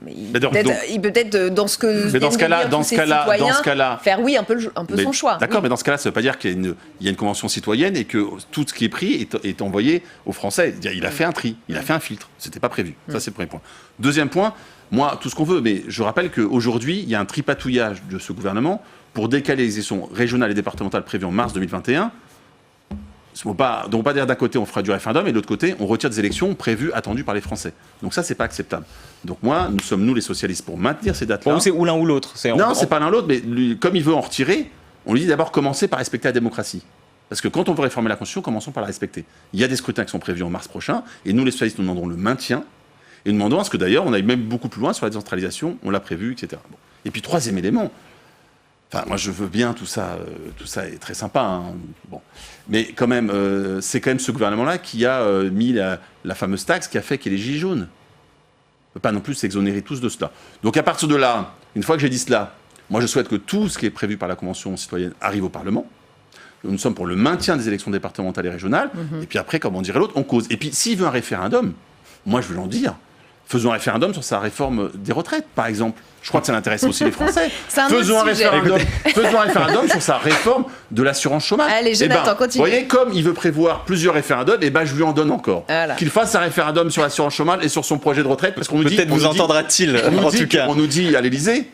Il peut être dans ce que mais dans ce cas-là, faire oui un peu son choix. D'accord, oui. mais dans ce cas-là, ça ne veut pas dire qu'il y a une convention citoyenne et que tout ce qui est pris est envoyé aux Français. Il a fait un tri, il a fait un filtre. C'était pas prévu. Ça, c'est le premier point. Deuxième point, moi, tout ce qu'on veut, mais je rappelle qu'aujourd'hui, il y a un tripatouillage de ce gouvernement pour décaler les élections régionales et départementales prévues en mars 2021. Donc pas dire d'un côté on fera du référendum et de l'autre côté on retire des élections prévues, attendues par les Français. Donc ça c'est pas acceptable. Donc nous sommes les socialistes pour maintenir ces dates-là. Bon, c'est ou l'un ou l'autre. Non, c'est pas l'un ou l'autre, mais comme il veut en retirer, on lui dit d'abord commencer par respecter la démocratie. Parce que quand on veut réformer la Constitution, commençons par la respecter. Il y a des scrutins qui sont prévus en mars prochain et nous les socialistes nous demandons le maintien et nous demandons à ce que d'ailleurs on aille même beaucoup plus loin sur la décentralisation, on l'a prévu, etc. Bon. Et puis troisième élément. Enfin, moi, je veux bien tout ça est très sympa. Hein. Bon. Mais quand même, c'est quand même ce gouvernement-là qui a mis la fameuse taxe qui a fait qu'il y ait les gilets jaunes. On ne peut pas non plus s'exonérer tous de cela. Donc à partir de là, une fois que j'ai dit cela, moi je souhaite que tout ce qui est prévu par la Convention citoyenne arrive au Parlement. Nous sommes pour le maintien des élections départementales et régionales. Et puis après, comme on dirait l'autre, on cause. Et puis s'il veut un référendum, moi je veux l'en dire. Faisons un référendum sur sa réforme des retraites, par exemple. Je crois que ça l'intéresse aussi les Français. Faisons un référendum sur sa réforme de l'assurance chômage. Allez, Jonathan, continue. Vous voyez, comme il veut prévoir plusieurs référendums, je lui en donne encore. Voilà. Qu'il fasse un référendum sur l'assurance chômage et sur son projet de retraite, parce qu'on nous dit... Peut-être vous entendra-t-il, en tout cas. On nous dit à l'Élysée,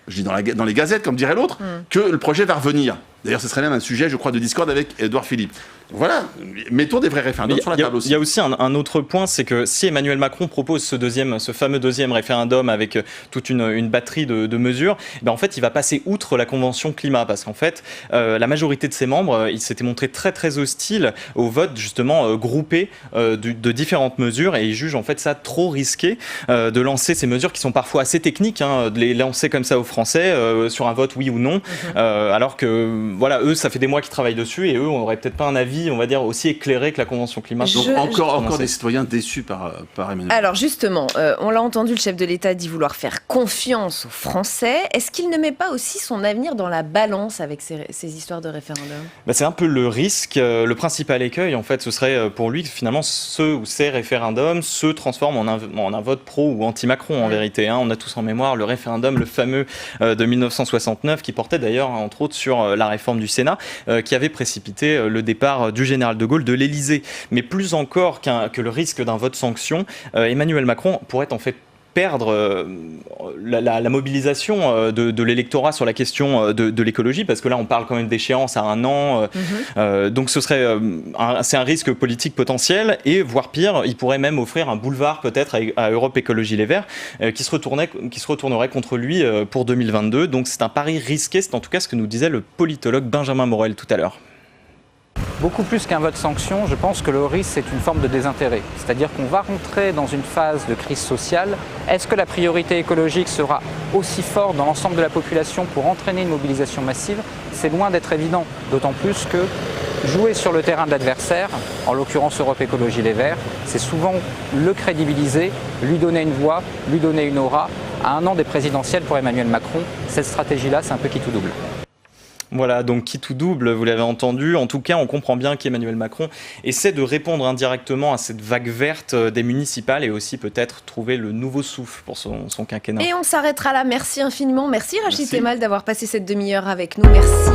je dis dans les gazettes, comme dirait l'autre, que le projet va revenir. D'ailleurs, ce serait même un sujet, je crois, de discorde avec Édouard Philippe. Donc voilà, mettons des vrais référendums sur la table aussi. Il y a aussi un autre point, c'est que si Emmanuel Macron propose ce fameux deuxième référendum avec toute une batterie de mesures, en fait, il va passer outre la Convention climat, parce qu'en fait, la majorité de ses membres, ils s'étaient montrés très très hostiles au vote justement groupé de différentes mesures, et ils jugent en fait ça trop risqué de lancer ces mesures qui sont parfois assez techniques, de les lancer comme ça aux Français sur un vote oui ou non, alors que voilà, eux, ça fait des mois qu'ils travaillent dessus, et eux, on n'aurait peut-être pas un avis, on va dire, aussi éclairé que la Convention climat. Donc encore des citoyens déçus par Emmanuel. Alors justement, on l'a entendu, le chef de l'État dit vouloir faire confiance aux Français. Est-ce qu'il ne met pas aussi son avenir dans la balance avec ces histoires de référendum ? C'est un peu le risque. Le principal écueil, en fait, ce serait pour lui que finalement ces référendums se transforment en un vote pro ou anti-Macron, en vérité. On a tous en mémoire le référendum, le fameux de 1969, qui portait d'ailleurs, entre autres, sur la réforme du Sénat, qui avait précipité le départ du général de Gaulle de l'Élysée. Mais plus encore que le risque d'un vote sanction, Emmanuel Macron pourrait en fait perdre la mobilisation de l'électorat sur la question de l'écologie, parce que là on parle quand même d'échéance à 1 an, donc c'est un risque politique potentiel, et voire pire, il pourrait même offrir un boulevard peut-être à Europe Écologie Les Verts qui se retournerait contre lui pour 2022, donc c'est un pari risqué, c'est en tout cas ce que nous disait le politologue Benjamin Morel tout à l'heure. Beaucoup plus qu'un vote sanction, je pense que le risque, c'est une forme de désintérêt. C'est-à-dire qu'on va rentrer dans une phase de crise sociale. Est-ce que la priorité écologique sera aussi forte dans l'ensemble de la population pour entraîner une mobilisation massive ? C'est loin d'être évident, d'autant plus que jouer sur le terrain de l'adversaire, en l'occurrence Europe Écologie Les Verts, c'est souvent le crédibiliser, lui donner une voix, lui donner une aura. À 1 an des présidentielles pour Emmanuel Macron, cette stratégie-là, c'est un peu qui tout double. Voilà, donc qui tout double, vous l'avez entendu. En tout cas, on comprend bien qu'Emmanuel Macron essaie de répondre indirectement à cette vague verte des municipales et aussi peut-être trouver le nouveau souffle pour son quinquennat. Et on s'arrêtera là. Merci infiniment. Merci Rachid Temal d'avoir passé cette demi-heure avec nous. Merci.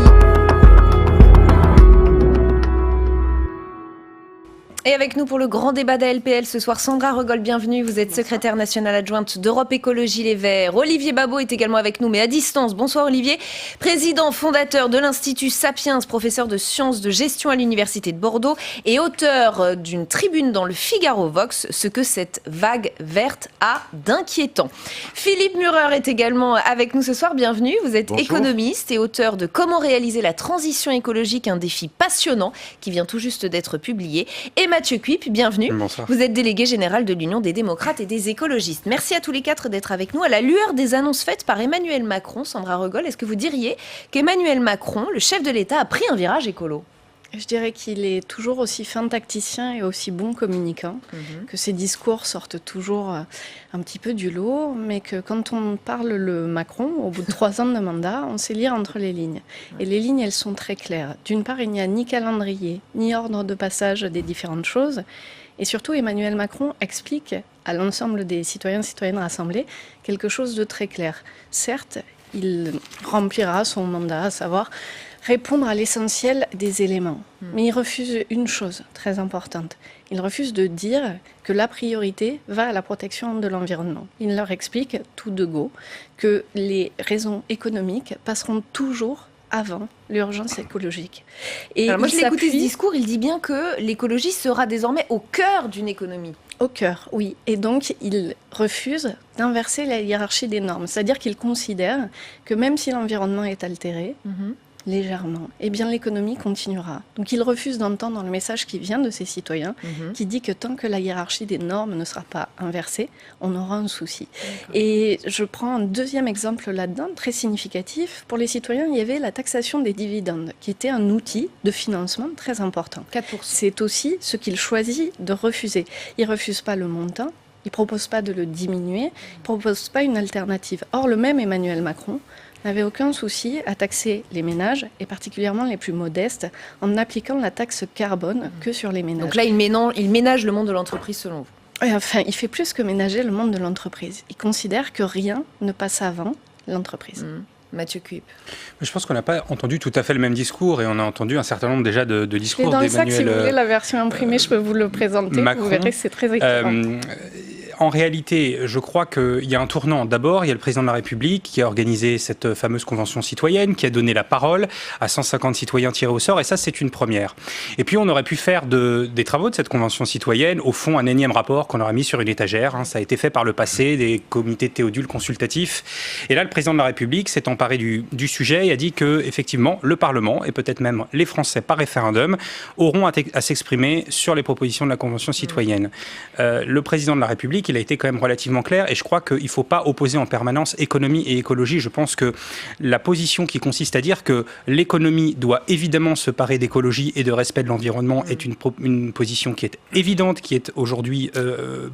Et avec nous pour le grand débat d'ALPL ce soir, Sandra Regol, bienvenue. Vous êtes secrétaire nationale adjointe d'Europe Écologie Les Verts. Olivier Babot est également avec nous, mais à distance. Bonsoir Olivier. Président fondateur de l'Institut Sapiens, professeur de sciences de gestion à l'Université de Bordeaux et auteur d'une tribune dans le Figaro Vox, ce que cette vague verte a d'inquiétant. Philippe Murer est également avec nous ce soir, bienvenue. Vous êtes économiste et auteur de Comment réaliser la transition écologique, un défi passionnant qui vient tout juste d'être publié. Et Mathieu Cuip, bienvenue. Bonsoir. Vous êtes délégué général de l'Union des démocrates et des écologistes. Merci à tous les 4 d'être avec nous. À la lueur des annonces faites par Emmanuel Macron, Sandra Regol, est-ce que vous diriez qu'Emmanuel Macron, le chef de l'État, a pris un virage écolo ? Je dirais qu'il est toujours aussi fin tacticien et aussi bon communicant, que ses discours sortent toujours un petit peu du lot, mais que quand on parle le Macron, au bout de 3 ans de mandat, on sait lire entre les lignes. Et les lignes, elles sont très claires. D'une part, il n'y a ni calendrier, ni ordre de passage des différentes choses. Et surtout, Emmanuel Macron explique à l'ensemble des citoyens et citoyennes rassemblés quelque chose de très clair. Certes, il remplira son mandat, à savoir répondre à l'essentiel des éléments. Mais il refuse une chose très importante. Il refuse de dire que la priorité va à la protection de l'environnement. Il leur explique, tout de go, que les raisons économiques passeront toujours avant l'urgence écologique. Et alors moi, je l'ai écouté ce discours, il dit bien que l'écologie sera désormais au cœur d'une économie. Au cœur, oui. Et donc, il refuse d'inverser la hiérarchie des normes. C'est-à-dire qu'il considère que même si l'environnement est altéré, légèrement, eh bien l'économie continuera. Donc il refuse d'entendre le message qui vient de ses citoyens, qui dit que tant que la hiérarchie des normes ne sera pas inversée, on aura un souci. Et je prends un deuxième exemple là-dedans, très significatif. Pour les citoyens, il y avait la taxation des dividendes, qui était un outil de financement très important. 4%. C'est aussi ce qu'il choisit de refuser. Il ne refuse pas le montant, il ne propose pas de le diminuer, il ne propose pas une alternative. Or, le même Emmanuel Macron n'avait aucun souci à taxer les ménages, et particulièrement les plus modestes, en appliquant la taxe carbone que sur les ménages. Donc là, il ménage le monde de l'entreprise selon vous. Enfin, il fait plus que ménager le monde de l'entreprise. Il considère que rien ne passe avant l'entreprise. Mathieu Cuyp. Je pense qu'on n'a pas entendu tout à fait le même discours, et on a entendu un certain nombre déjà de discours d'Emmanuel. Dans le sac, si vous voulez la version imprimée, je peux vous le présenter. Macron, vous verrez que c'est très éclairant. En réalité, je crois qu'il y a un tournant. D'abord, il y a le président de la République qui a organisé cette fameuse convention citoyenne, qui a donné la parole à 150 citoyens tirés au sort, et ça, c'est une première. Et puis, on aurait pu faire des travaux de cette convention citoyenne, au fond, un énième rapport qu'on aurait mis sur une étagère. Ça a été fait par le passé, des comités Théodule consultatifs. Et là, le président de la République s'est emparé du sujet et a dit que, effectivement, le Parlement, et peut-être même les Français par référendum, auront à s'exprimer sur les propositions de la convention citoyenne. Le président de la République, il a été quand même relativement clair, et je crois qu'il ne faut pas opposer en permanence économie et écologie. Je pense que la position qui consiste à dire que l'économie doit évidemment se parer d'écologie et de respect de l'environnement est une position qui est évidente, qui est aujourd'hui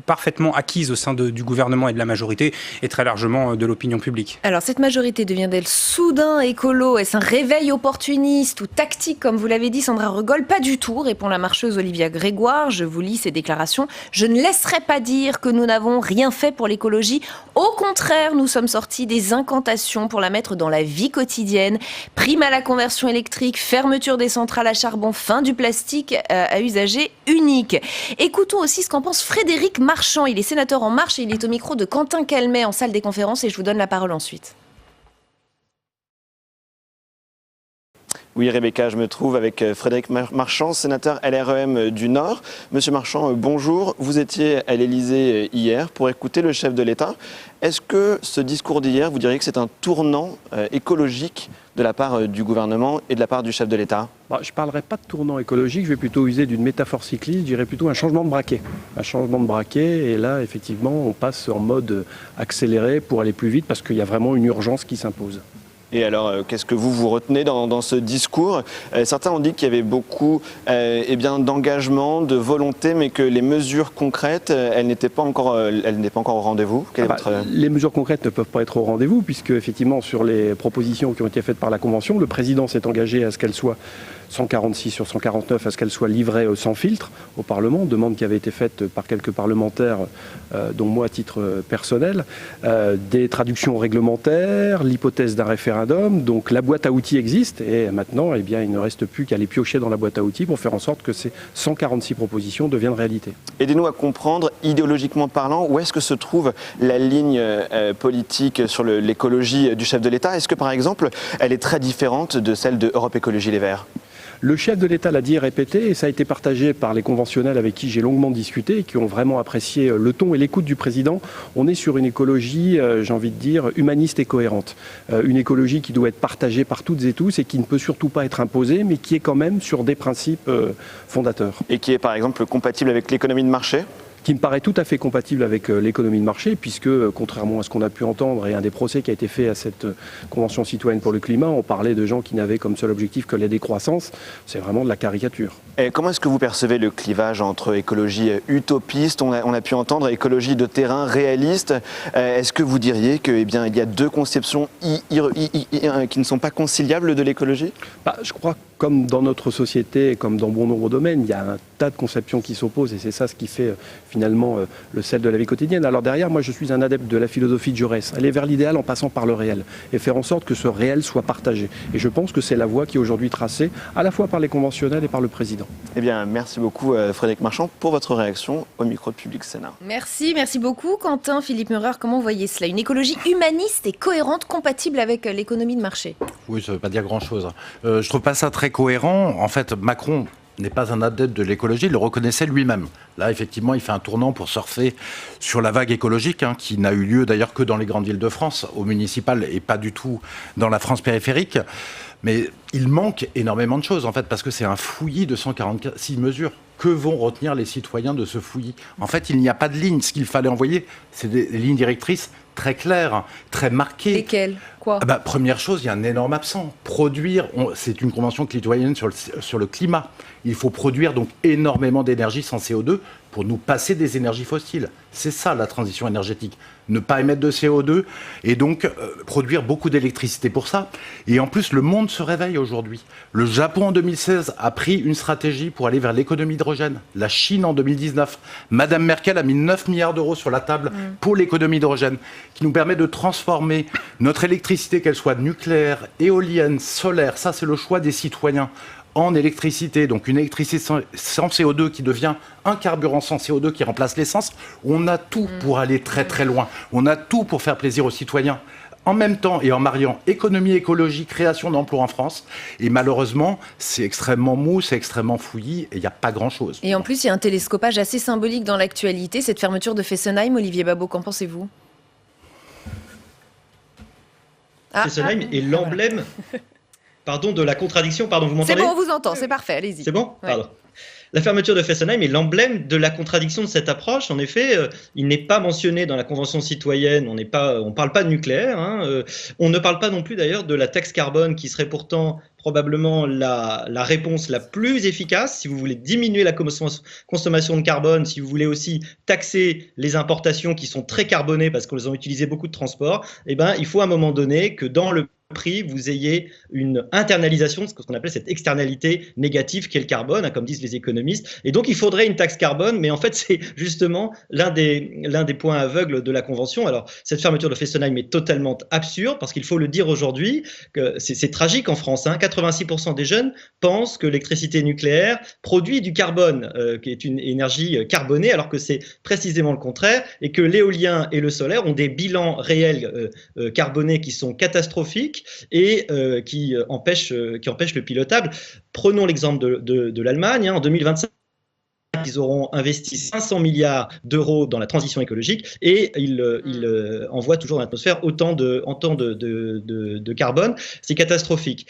parfaitement acquise au sein du gouvernement et de la majorité, et très largement de l'opinion publique. Alors cette majorité devient-elle soudain écolo? Est-ce un réveil opportuniste ou tactique, comme vous l'avez dit, Sandra Regol? Pas du tout, répond la marcheuse Olivia Grégoire. Je vous lis ses déclarations. Je ne laisserai pas dire que nous n'avons rien fait pour l'écologie. Au contraire, nous sommes sortis des incantations pour la mettre dans la vie quotidienne. Prime à la conversion électrique, fermeture des centrales à charbon, fin du plastique à usager unique. Écoutons aussi ce qu'en pense Frédéric Marchand. Il est sénateur En Marche et il est au micro de Quentin Calmet en salle des conférences, et je vous donne la parole ensuite. Oui, Rebecca, je me trouve avec Frédéric Marchand, sénateur LREM du Nord. Monsieur Marchand, bonjour. Vous étiez à l'Élysée hier pour écouter le chef de l'État. Est-ce que ce discours d'hier, vous diriez que c'est un tournant écologique de la part du gouvernement et de la part du chef de l'État? Je ne parlerai pas de tournant écologique, je vais plutôt user d'une métaphore cycliste, je dirais plutôt un changement de braquet. Un changement de braquet, et là, effectivement, on passe en mode accéléré pour aller plus vite parce qu'il y a vraiment une urgence qui s'impose. Et alors, qu'est-ce que vous retenez dans ce discours? Certains ont dit qu'il y avait beaucoup d'engagement, de volonté, mais que les mesures concrètes, elles n'étaient pas encore au rendez-vous. Les mesures concrètes ne peuvent pas être au rendez-vous, puisque effectivement, sur les propositions qui ont été faites par la Convention, le président s'est engagé à ce qu'elles soient 146 sur 149, à ce qu'elles soient livrées sans filtre au Parlement, demande qui avait été faite par quelques parlementaires, dont moi à titre personnel, des traductions réglementaires, l'hypothèse d'un référendum. Donc la boîte à outils existe, et maintenant il ne reste plus qu'à les piocher dans la boîte à outils pour faire en sorte que ces 146 propositions deviennent réalité. Aidez-nous à comprendre, idéologiquement parlant, où est-ce que se trouve la ligne politique sur l'écologie du chef de l'État? Est-ce que par exemple elle est très différente de celle de Europe Écologie Les Verts? Le chef de l'État l'a dit et répété, et ça a été partagé par les conventionnels avec qui j'ai longuement discuté et qui ont vraiment apprécié le ton et l'écoute du président. On est sur une écologie, j'ai envie de dire, humaniste et cohérente. Une écologie qui doit être partagée par toutes et tous et qui ne peut surtout pas être imposée, mais qui est quand même sur des principes fondateurs. Et qui est par exemple compatible avec l'économie de marché ? qui me paraît tout à fait compatible avec l'économie de marché, puisque, contrairement à ce qu'on a pu entendre et un des procès qui a été fait à cette Convention citoyenne pour le climat, on parlait de gens qui n'avaient comme seul objectif que la décroissance. C'est vraiment de la caricature. Et comment est-ce que vous percevez le clivage entre écologie utopiste, on a pu entendre, écologie de terrain réaliste? Est-ce que vous diriez qu'il y a deux conceptions qui ne sont pas conciliables de l'écologie? Je crois que comme dans notre société, comme dans bon nombre de domaines, il y a un tas de conceptions qui s'opposent et c'est ça ce qui fait finalement le sel de la vie quotidienne. Alors derrière, moi je suis un adepte de la philosophie de Jaurès, aller vers l'idéal en passant par le réel et faire en sorte que ce réel soit partagé. Et je pense que c'est la voie qui est aujourd'hui tracée à la fois par les conventionnels et par le président. Eh bien, merci beaucoup Frédéric Marchand pour votre réaction au micro de Public Sénat. Merci beaucoup Quentin. Philippe Meurer, comment vous voyez cela? Une écologie humaniste et cohérente, compatible avec l'économie de marché? Oui, ça ne veut pas dire grand-chose. Je trouve pas ça très cohérent. En fait, Macron n'est pas un adepte de l'écologie, il le reconnaissait lui-même. Là, effectivement, il fait un tournant pour surfer sur la vague écologique, qui n'a eu lieu d'ailleurs que dans les grandes villes de France, au municipal, et pas du tout dans la France périphérique. Mais il manque énormément de choses, en fait, parce que c'est un fouillis de 146 mesures. Que vont retenir les citoyens de ce fouillis? En fait, il n'y a pas de ligne. Ce qu'il fallait envoyer, c'est des lignes directrices très claires, très marquées. Lesquelles? Quoi? Première chose, il y a un énorme absent. Produire, c'est une convention citoyenne sur le climat. Il faut produire donc énormément d'énergie sans CO2 pour nous passer des énergies fossiles. C'est ça la transition énergétique. Ne pas émettre de CO2 et donc produire beaucoup d'électricité pour ça. Et en plus, le monde se réveille aujourd'hui. Le Japon en 2016 a pris une stratégie pour aller vers l'économie d'hydrogène. La Chine en 2019. Madame Merkel a mis 9 milliards d'euros sur la table pour l'économie d'hydrogène, qui nous permet de transformer notre électricité, qu'elle soit nucléaire, éolienne, solaire, ça c'est le choix des citoyens, en électricité, donc une électricité sans CO2 qui devient un carburant sans CO2 qui remplace l'essence. On a tout pour aller très très loin. On a tout pour faire plaisir aux citoyens. En même temps et en mariant économie, écologie, création d'emplois en France. Et malheureusement, c'est extrêmement mou, c'est extrêmement fouillis et il n'y a pas grand-chose. Et en plus, il y a un télescopage assez symbolique dans l'actualité, cette fermeture de Fessenheim. Olivier Babot, qu'en pensez-vous? Fessenheim est l'emblème de la contradiction. Pardon, vous m'entendez? C'est bon, on vous entend, c'est parfait, allez-y. C'est bon? Pardon. Ouais. La fermeture de Fessenheim est l'emblème de la contradiction de cette approche. En effet, il n'est pas mentionné dans la Convention citoyenne, on ne parle pas de nucléaire, on ne parle pas non plus d'ailleurs de la taxe carbone qui serait pourtant probablement la réponse la plus efficace si vous voulez diminuer la consommation de carbone, si vous voulez aussi taxer les importations qui sont très carbonées parce qu'elles ont utilisé beaucoup de transport. Il faut à un moment donné que dans le prix, vous ayez une internalisation de ce qu'on appelle cette externalité négative qu'est le carbone, comme disent les économistes. Et donc, il faudrait une taxe carbone, mais en fait, c'est justement l'un des points aveugles de la Convention. Alors, cette fermeture de Fessenheim est totalement absurde, parce qu'il faut le dire aujourd'hui, que c'est tragique en France. 86% des jeunes pensent que l'électricité nucléaire produit du carbone, qui est une énergie carbonée, alors que c'est précisément le contraire, et que l'éolien et le solaire ont des bilans réels carbonés qui sont catastrophiques, et qui empêche le pilotable. Prenons l'exemple de l'Allemagne. En 2025, ils auront investi 500 milliards d'euros dans la transition écologique et ils envoient toujours dans l'atmosphère autant de carbone. C'est catastrophique.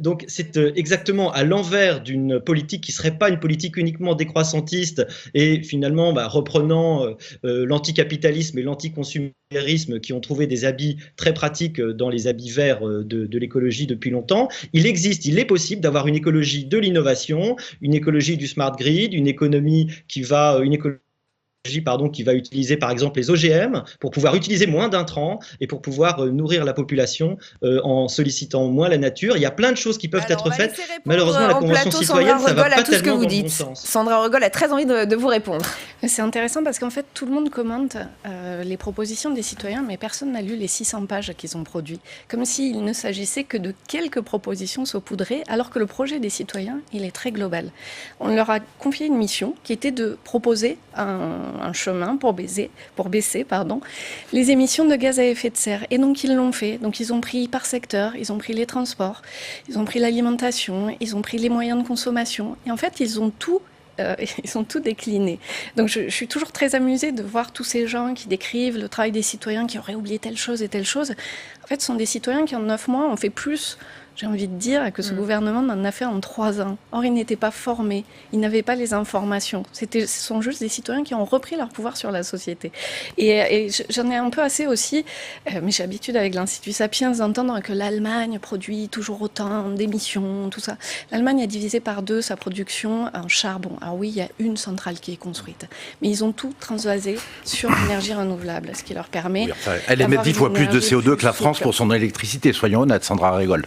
Donc c'est exactement à l'envers d'une politique qui ne serait pas une politique uniquement décroissantiste et finalement reprenant l'anticapitalisme et l'anticonsumérisme qui ont trouvé des habits très pratiques dans les habits verts de l'écologie depuis longtemps. Il est possible d'avoir une écologie de l'innovation, une écologie du smart grid, une économie qui va utiliser par exemple les OGM pour pouvoir utiliser moins d'intrants et pour pouvoir nourrir la population en sollicitant moins la nature. Il y a plein de choses qui peuvent être faites. Malheureusement, la Convention citoyenne, ça va pas tellement dans le bon sens. Sandra Regol a très envie de vous répondre. C'est intéressant parce qu'en fait, tout le monde commente les propositions des citoyens, mais personne n'a lu les 600 pages qu'ils ont produites. Comme s'il ne s'agissait que de quelques propositions saupoudrées, alors que le projet des citoyens, il est très global. On leur a confié une mission qui était de proposer un chemin pour baisser les émissions de gaz à effet de serre. Et donc, ils l'ont fait. Donc, ils ont pris par secteur, ils ont pris les transports, ils ont pris l'alimentation, ils ont pris les moyens de consommation. Et en fait, ils ont tout décliné. Donc je suis toujours très amusée de voir tous ces gens qui décrivent le travail des citoyens qui auraient oublié telle chose et telle chose. En fait, ce sont des citoyens qui en 9 mois ont fait plus, J'ai envie de dire que ce gouvernement en a fait en 3 ans. Or, ils n'étaient pas formés, ils n'avaient pas les informations. Ce sont juste des citoyens qui ont repris leur pouvoir sur la société. Et j'en ai un peu assez aussi, mais j'ai l'habitude avec l'Institut Sapiens d'entendre que l'Allemagne produit toujours autant d'émissions, tout ça. L'Allemagne a divisé par 2 sa production en charbon. Alors oui, il y a une centrale qui est construite, mais ils ont tout transvasé sur l'énergie renouvelable, ce qui leur permet... Oui, enfin, elle émet 10 fois plus de CO2 que la France pour son électricité, soyons honnêtes, Sandra Rigol.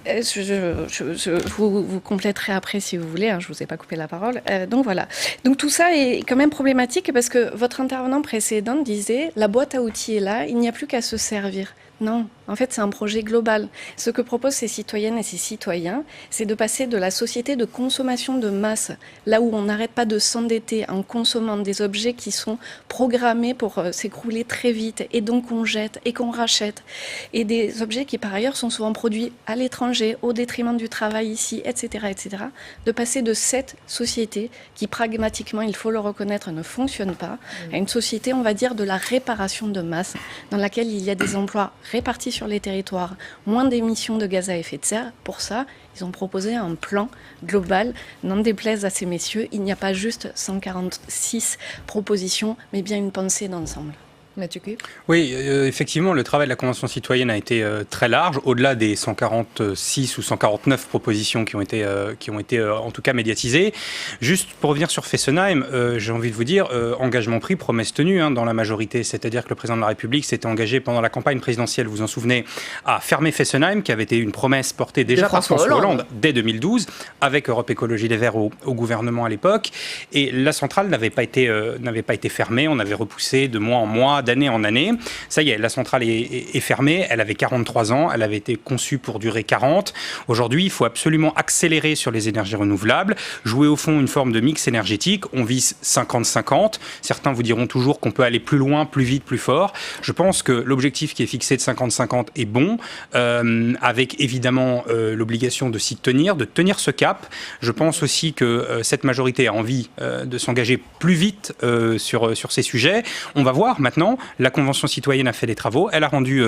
Vous compléterez après si vous voulez, hein, je ne vous ai pas coupé la parole. Donc voilà. Donc tout ça est quand même problématique parce que votre intervenant précédent disait la boîte à outils est là, il n'y a plus qu'à se servir. Non, en fait, c'est un projet global. Ce que proposent ces citoyennes et ces citoyens, c'est de passer de la société de consommation de masse, là où on n'arrête pas de s'endetter en consommant des objets qui sont programmés pour s'écrouler très vite, et donc qu'on jette et qu'on rachète, et des objets qui, par ailleurs, sont souvent produits à l'étranger, au détriment du travail ici, etc., etc., de passer de cette société qui, pragmatiquement, il faut le reconnaître, ne fonctionne pas, à une société, on va dire, de la réparation de masse, dans laquelle il y a des emplois répartis sur les territoires, moins d'émissions de gaz à effet de serre. Pour ça, ils ont proposé un plan global. N'en déplaise à ces messieurs, il n'y a pas juste 146 propositions, mais bien une pensée d'ensemble. Mathieu Cuy. Oui, effectivement, le travail de la Convention citoyenne a été très large, au-delà des 146 ou 149 propositions qui ont été en tout cas médiatisées. Juste pour revenir sur Fessenheim, j'ai envie de vous dire, engagement pris, promesse tenue dans la majorité, c'est-à-dire que le président de la République s'était engagé pendant la campagne présidentielle, vous vous en souvenez, à fermer Fessenheim, qui avait été une promesse portée déjà par François Hollande dès 2012, avec Europe Écologie Les Verts au gouvernement à l'époque, et la centrale n'avait pas été fermée, on avait repoussé de mois en mois, d'année en année. Ça y est, la centrale est fermée, elle avait 43 ans, elle avait été conçue pour durer 40. Aujourd'hui, il faut absolument accélérer sur les énergies renouvelables, jouer au fond une forme de mix énergétique. On vise 50-50. Certains vous diront toujours qu'on peut aller plus loin, plus vite, plus fort. Je pense que l'objectif qui est fixé de 50-50 est bon, avec évidemment l'obligation de s'y tenir, de tenir ce cap. Je pense aussi que cette majorité a envie de s'engager plus vite sur ces sujets. On va voir maintenant. La Convention citoyenne a fait des travaux, elle a rendu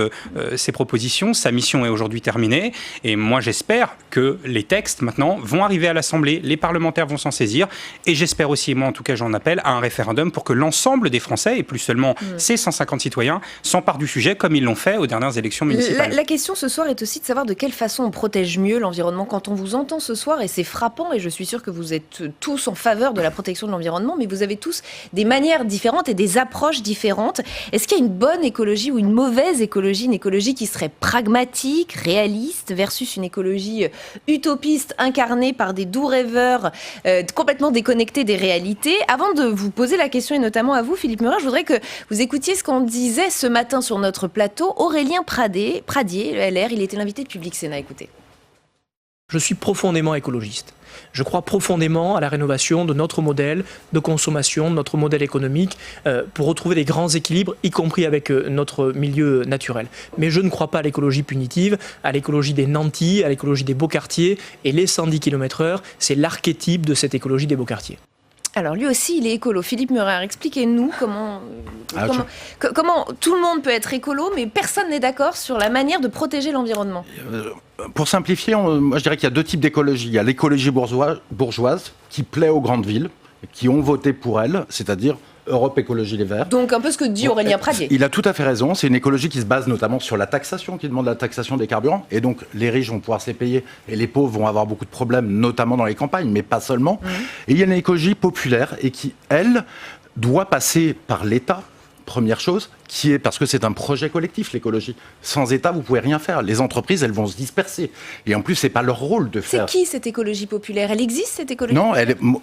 ses propositions, sa mission est aujourd'hui terminée, et moi j'espère que les textes maintenant vont arriver à l'Assemblée, les parlementaires vont s'en saisir, et j'espère aussi, et moi en tout cas j'en appelle, à un référendum pour que l'ensemble des Français, et plus seulement ces 150 citoyens, s'emparent du sujet comme ils l'ont fait aux dernières élections municipales. La question ce soir est aussi de savoir de quelle façon on protège mieux l'environnement. Quand on vous entend ce soir, et c'est frappant, et je suis sûre que vous êtes tous en faveur de la protection de l'environnement, mais vous avez tous des manières différentes et des approches différentes. Est-ce qu'il y a une bonne écologie ou une mauvaise écologie, une écologie qui serait pragmatique, réaliste, versus une écologie utopiste, incarnée par des doux rêveurs, complètement déconnectés des réalités? Avant de vous poser la question, et notamment à vous, Philippe Murin, je voudrais que vous écoutiez ce qu'on disait ce matin sur notre plateau. Aurélien Pradier, le LR, il était l'invité de Public Sénat. Écoutez. Je suis profondément écologiste. Je crois profondément à la rénovation de notre modèle de consommation, de notre modèle économique, pour retrouver des grands équilibres, y compris avec notre milieu naturel. Mais je ne crois pas à l'écologie punitive, à l'écologie des nantis, à l'écologie des beaux quartiers. Et les 110 km/h, c'est l'archétype de cette écologie des beaux quartiers. Alors lui aussi, il est écolo. Philippe Murin, expliquez-nous comment tout le monde peut être écolo, mais personne n'est d'accord sur la manière de protéger l'environnement. Pour simplifier, moi je dirais qu'il y a 2 types d'écologie. Il y a l'écologie bourgeoise qui plaît aux grandes villes, qui ont voté pour elle, c'est-à-dire Europe Écologie Les Verts. Donc un peu ce que dit Aurélien Pradier. Il a tout à fait raison, c'est une écologie qui se base notamment sur la taxation, qui demande la taxation des carburants, et donc les riches vont pouvoir se les payer, et les pauvres vont avoir beaucoup de problèmes, notamment dans les campagnes, mais pas seulement. Et il y a une écologie populaire, et qui, elle, doit passer par l'État, première chose, qui est parce que c'est un projet collectif, l'écologie. Sans État, vous pouvez rien faire. Les entreprises, elles vont se disperser. Et en plus, c'est pas leur rôle de faire... C'est qui cette écologie populaire? Elle existe, cette écologie? Non,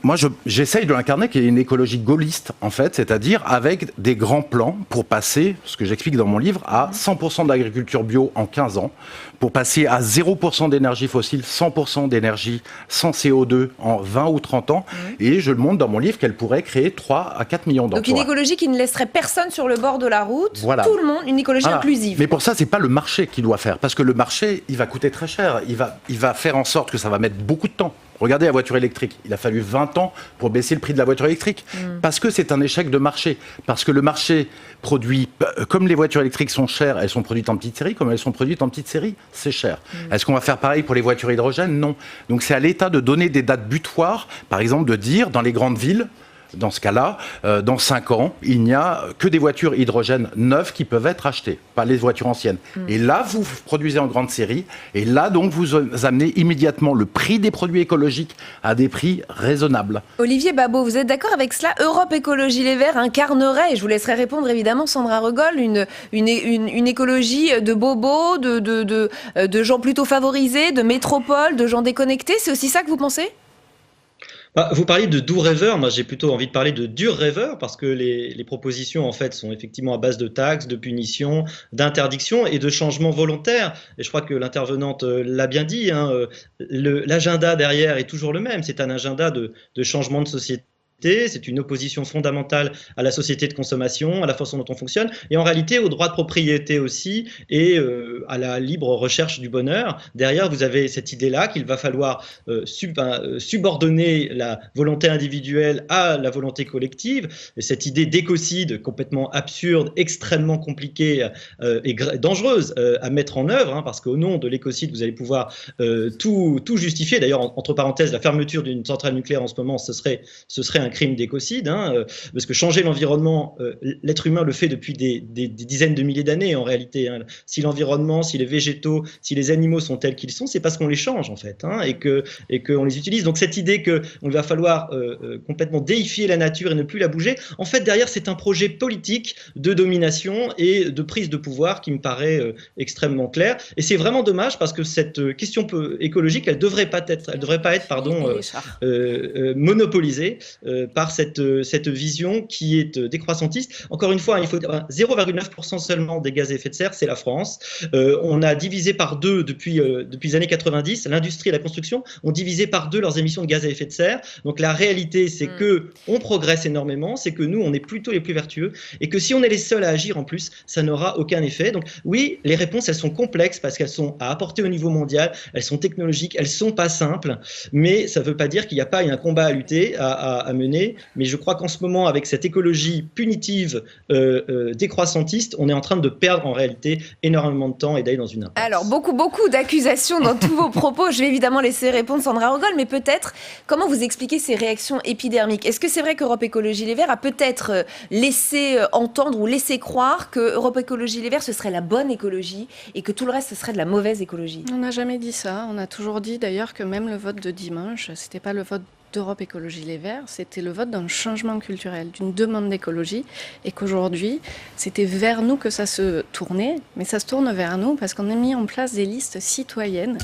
moi, j'essaye de l'incarner, qui est une écologie gaulliste, en fait, c'est-à-dire avec des grands plans pour passer, ce que j'explique dans mon livre, à 100% d'agriculture bio en 15 ans, pour passer à 0% d'énergie fossile, 100% d'énergie sans CO2 en 20 ou 30 ans. Et je le montre dans mon livre qu'elle pourrait créer 3 à 4 millions d'emplois. Donc une écologie qui ne laisserait personne sur le bord de la route, voilà. Tout le monde, une écologie inclusive. Mais pour ça, c'est pas le marché qui doit faire, parce que le marché, il va coûter très cher. Il va faire en sorte que ça va mettre beaucoup de temps. Regardez la voiture électrique. Il a fallu 20 ans pour baisser le prix de la voiture électrique. Parce que c'est un échec de marché. Parce que le marché produit, comme les voitures électriques sont chères, elles sont produites en petite série. Comme elles sont produites en petite série, c'est cher. Est-ce qu'on va faire pareil pour les voitures hydrogène ? Non. Donc c'est à l'État de donner des dates butoirs. Par exemple, de dire dans les grandes villes, dans ce cas-là, dans 5 ans, il n'y a que des voitures hydrogène neuves qui peuvent être achetées, pas les voitures anciennes. Et là, vous produisez en grande série, et là, donc, vous amenez immédiatement le prix des produits écologiques à des prix raisonnables. Olivier Babot, vous êtes d'accord avec cela ? Europe Écologie Les Verts incarnerait, et je vous laisserai répondre évidemment, Sandra Regol, une écologie de bobos, de gens plutôt favorisés, de métropoles, de gens déconnectés. C'est aussi ça que vous pensez ? Vous parliez de doux rêveurs, moi j'ai plutôt envie de parler de durs rêveurs, parce que les propositions en fait sont effectivement à base de taxes, de punitions, d'interdictions et de changements volontaires. Et je crois que l'intervenante l'a bien dit, l'agenda derrière est toujours le même, c'est un agenda de changement de société. C'est une opposition fondamentale à la société de consommation, à la façon dont on fonctionne, et en réalité au droit de propriété aussi, et à la libre recherche du bonheur. Derrière, vous avez cette idée-là qu'il va falloir subordonner la volonté individuelle à la volonté collective, et cette idée d'écocide complètement absurde, extrêmement compliquée et dangereuse à mettre en œuvre, parce qu'au nom de l'écocide, vous allez pouvoir tout justifier. D'ailleurs, entre parenthèses, la fermeture d'une centrale nucléaire en ce moment, ce serait un crime d'écocide, parce que changer l'environnement, l'être humain le fait depuis des dizaines de milliers d'années en réalité. Si l'environnement, si les végétaux, si les animaux sont tels qu'ils sont, c'est parce qu'on les change en fait, et qu'on les utilise. Donc cette idée qu'il va falloir complètement déifier la nature et ne plus la bouger, en fait derrière c'est un projet politique de domination et de prise de pouvoir qui me paraît extrêmement clair. Et c'est vraiment dommage parce que cette question écologique, elle devrait pas être monopolisée par cette vision qui est décroissantiste. Encore une fois, il faut 0,9% seulement des gaz à effet de serre, c'est la France. On a divisé par 2 depuis les années 90, l'industrie et la construction ont divisé par 2 leurs émissions de gaz à effet de serre. Donc la réalité, c'est que on progresse énormément, c'est que nous, on est plutôt les plus vertueux, et que si on est les seuls à agir en plus, ça n'aura aucun effet. Donc oui, les réponses, elles sont complexes parce qu'elles sont à apporter au niveau mondial, elles sont technologiques, elles sont pas simples, mais ça ne veut pas dire qu'il n'y a pas un combat à lutter, à mener. Mais je crois qu'en ce moment, avec cette écologie punitive, décroissantiste, on est en train de perdre en réalité énormément de temps et d'aller dans une impasse. Alors, beaucoup d'accusations dans tous vos propos. Je vais évidemment laisser répondre Sandra Regol, mais peut-être, comment vous expliquez ces réactions épidermiques ? Est-ce que c'est vrai qu'Europe Écologie Les Verts a peut-être laissé entendre ou laissé croire que Europe Écologie Les Verts, ce serait la bonne écologie et que tout le reste, ce serait de la mauvaise écologie ? On n'a jamais dit ça. On a toujours dit d'ailleurs que même le vote de dimanche, c'était pas le vote d'Europe Écologie Les Verts, c'était le vote d'un changement culturel, d'une demande d'écologie, et qu'aujourd'hui, c'était vers nous que ça se tournait, mais ça se tourne vers nous parce qu'on a mis en place des listes citoyennes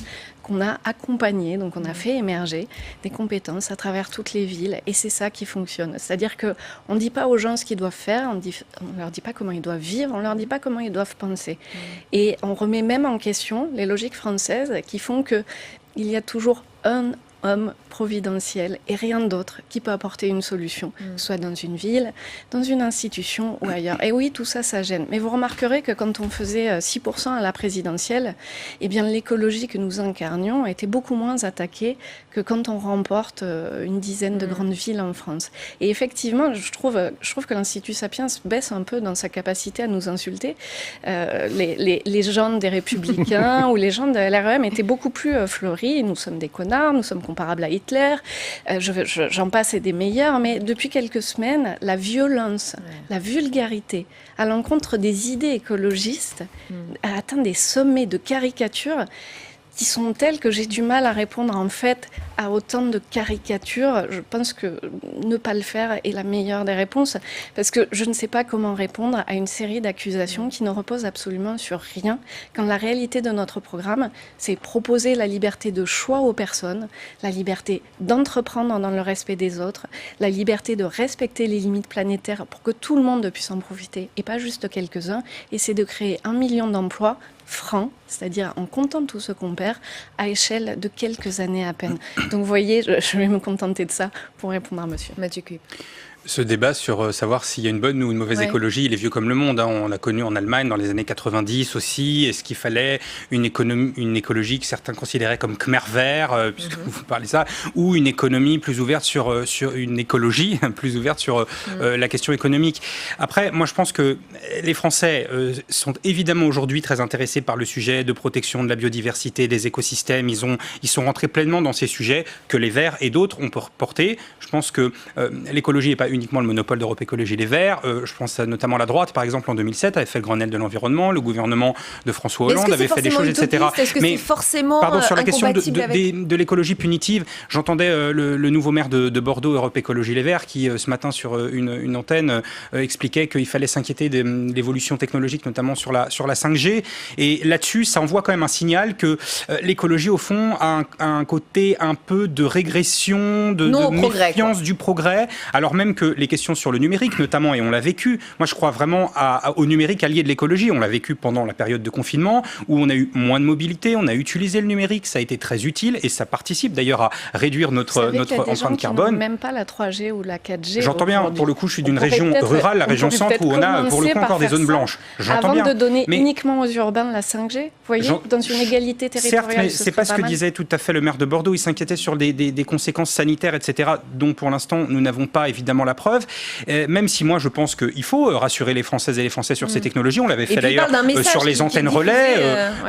qu'on a accompagnées, donc on a fait émerger des compétences à travers toutes les villes, et c'est ça qui fonctionne. C'est-à-dire qu'on ne dit pas aux gens ce qu'ils doivent faire, on ne leur dit pas comment ils doivent vivre, on ne leur dit pas comment ils doivent penser. Et on remet même en question les logiques françaises qui font qu'il y a toujours un homme providentiel et rien d'autre qui peut apporter une solution, soit dans une ville, dans une institution ou ailleurs. Et oui, tout ça, ça gêne. Mais vous remarquerez que quand on faisait 6% à la présidentielle, eh bien l'écologie que nous incarnions était beaucoup moins attaquée que quand on remporte une dizaine de grandes villes en France. Et effectivement, je trouve que l'Institut Sapiens baisse un peu dans sa capacité à nous insulter. Les gens des Républicains ou les gens de LREM étaient beaucoup plus fleuris. Nous sommes des connards, nous sommes comparables à Hitler, j'en passe et des meilleurs, mais depuis quelques semaines, la violence, la vulgarité à l'encontre des idées écologistes a atteint des sommets de caricature qui sont telles que j'ai du mal à répondre en fait à autant de caricatures. Je pense que ne pas le faire est la meilleure des réponses, parce que je ne sais pas comment répondre à une série d'accusations qui ne reposent absolument sur rien, quand la réalité de notre programme, c'est proposer la liberté de choix aux personnes, la liberté d'entreprendre dans le respect des autres, la liberté de respecter les limites planétaires pour que tout le monde puisse en profiter, et pas juste quelques-uns, et c'est de créer 1 million d'emplois francs, c'est-à-dire en comptant tout ce qu'on perd à échelle de quelques années à peine. Donc vous voyez, je vais me contenter de ça pour répondre à monsieur. Mathieu Cuyp. Ce débat sur savoir s'il y a une bonne ou une mauvaise écologie, il est vieux comme le monde. On l'a connu en Allemagne dans les années 90 aussi. Est-ce qu'il fallait une écologie que certains considéraient comme Khmer vert, puisque vous parlez de ça, ou une économie plus ouverte sur une écologie plus ouverte sur la question économique. Après, moi je pense que les Français sont évidemment aujourd'hui très intéressés par le sujet de protection de la biodiversité, des écosystèmes. Ils sont rentrés pleinement dans ces sujets que les Verts et d'autres ont portés. Je pense que l'écologie n'est pas uniquement le monopole d'Europe Écologie Les Verts. Je pense notamment à la droite, par exemple, en 2007, avait fait le Grenelle de l'environnement, le gouvernement de François Hollande avait fait des choses, etc. Est-ce que c'est forcément pardon, sur la question avec... de l'écologie punitive, j'entendais le nouveau maire de Bordeaux, Europe Écologie Les Verts, qui ce matin sur une antenne expliquait qu'il fallait s'inquiéter de l'évolution technologique, notamment sur la 5G. Et là-dessus, ça envoie quand même un signal que l'écologie, au fond, a un côté un peu de régression, de méfiance du progrès, alors même que les questions sur le numérique, notamment, et on l'a vécu, moi je crois vraiment au numérique allié de l'écologie. On l'a vécu pendant la période de confinement, où on a eu moins de mobilité, on a utilisé le numérique, ça a été très utile, et ça participe d'ailleurs à réduire notre empreinte carbone. Même pas la 3G ou la 4G. J'entends bien, pour le coup je suis d'une région rurale, la région centre, où on a pour le coup encore des zones blanches. Avant de donner uniquement aux urbains la 5G, vous voyez, dans une égalité territoriale. Certes, mais c'est pas ce que disait tout à fait le maire de Bordeaux. Il s'inquiétait sur des conséquences sanitaires, etc., dont pour l'instant nous n'avons pas évidemment la preuve. Même si moi je pense qu'il faut rassurer les Françaises et les Français sur ces technologies. On l'avait fait d'ailleurs sur les antennes relais.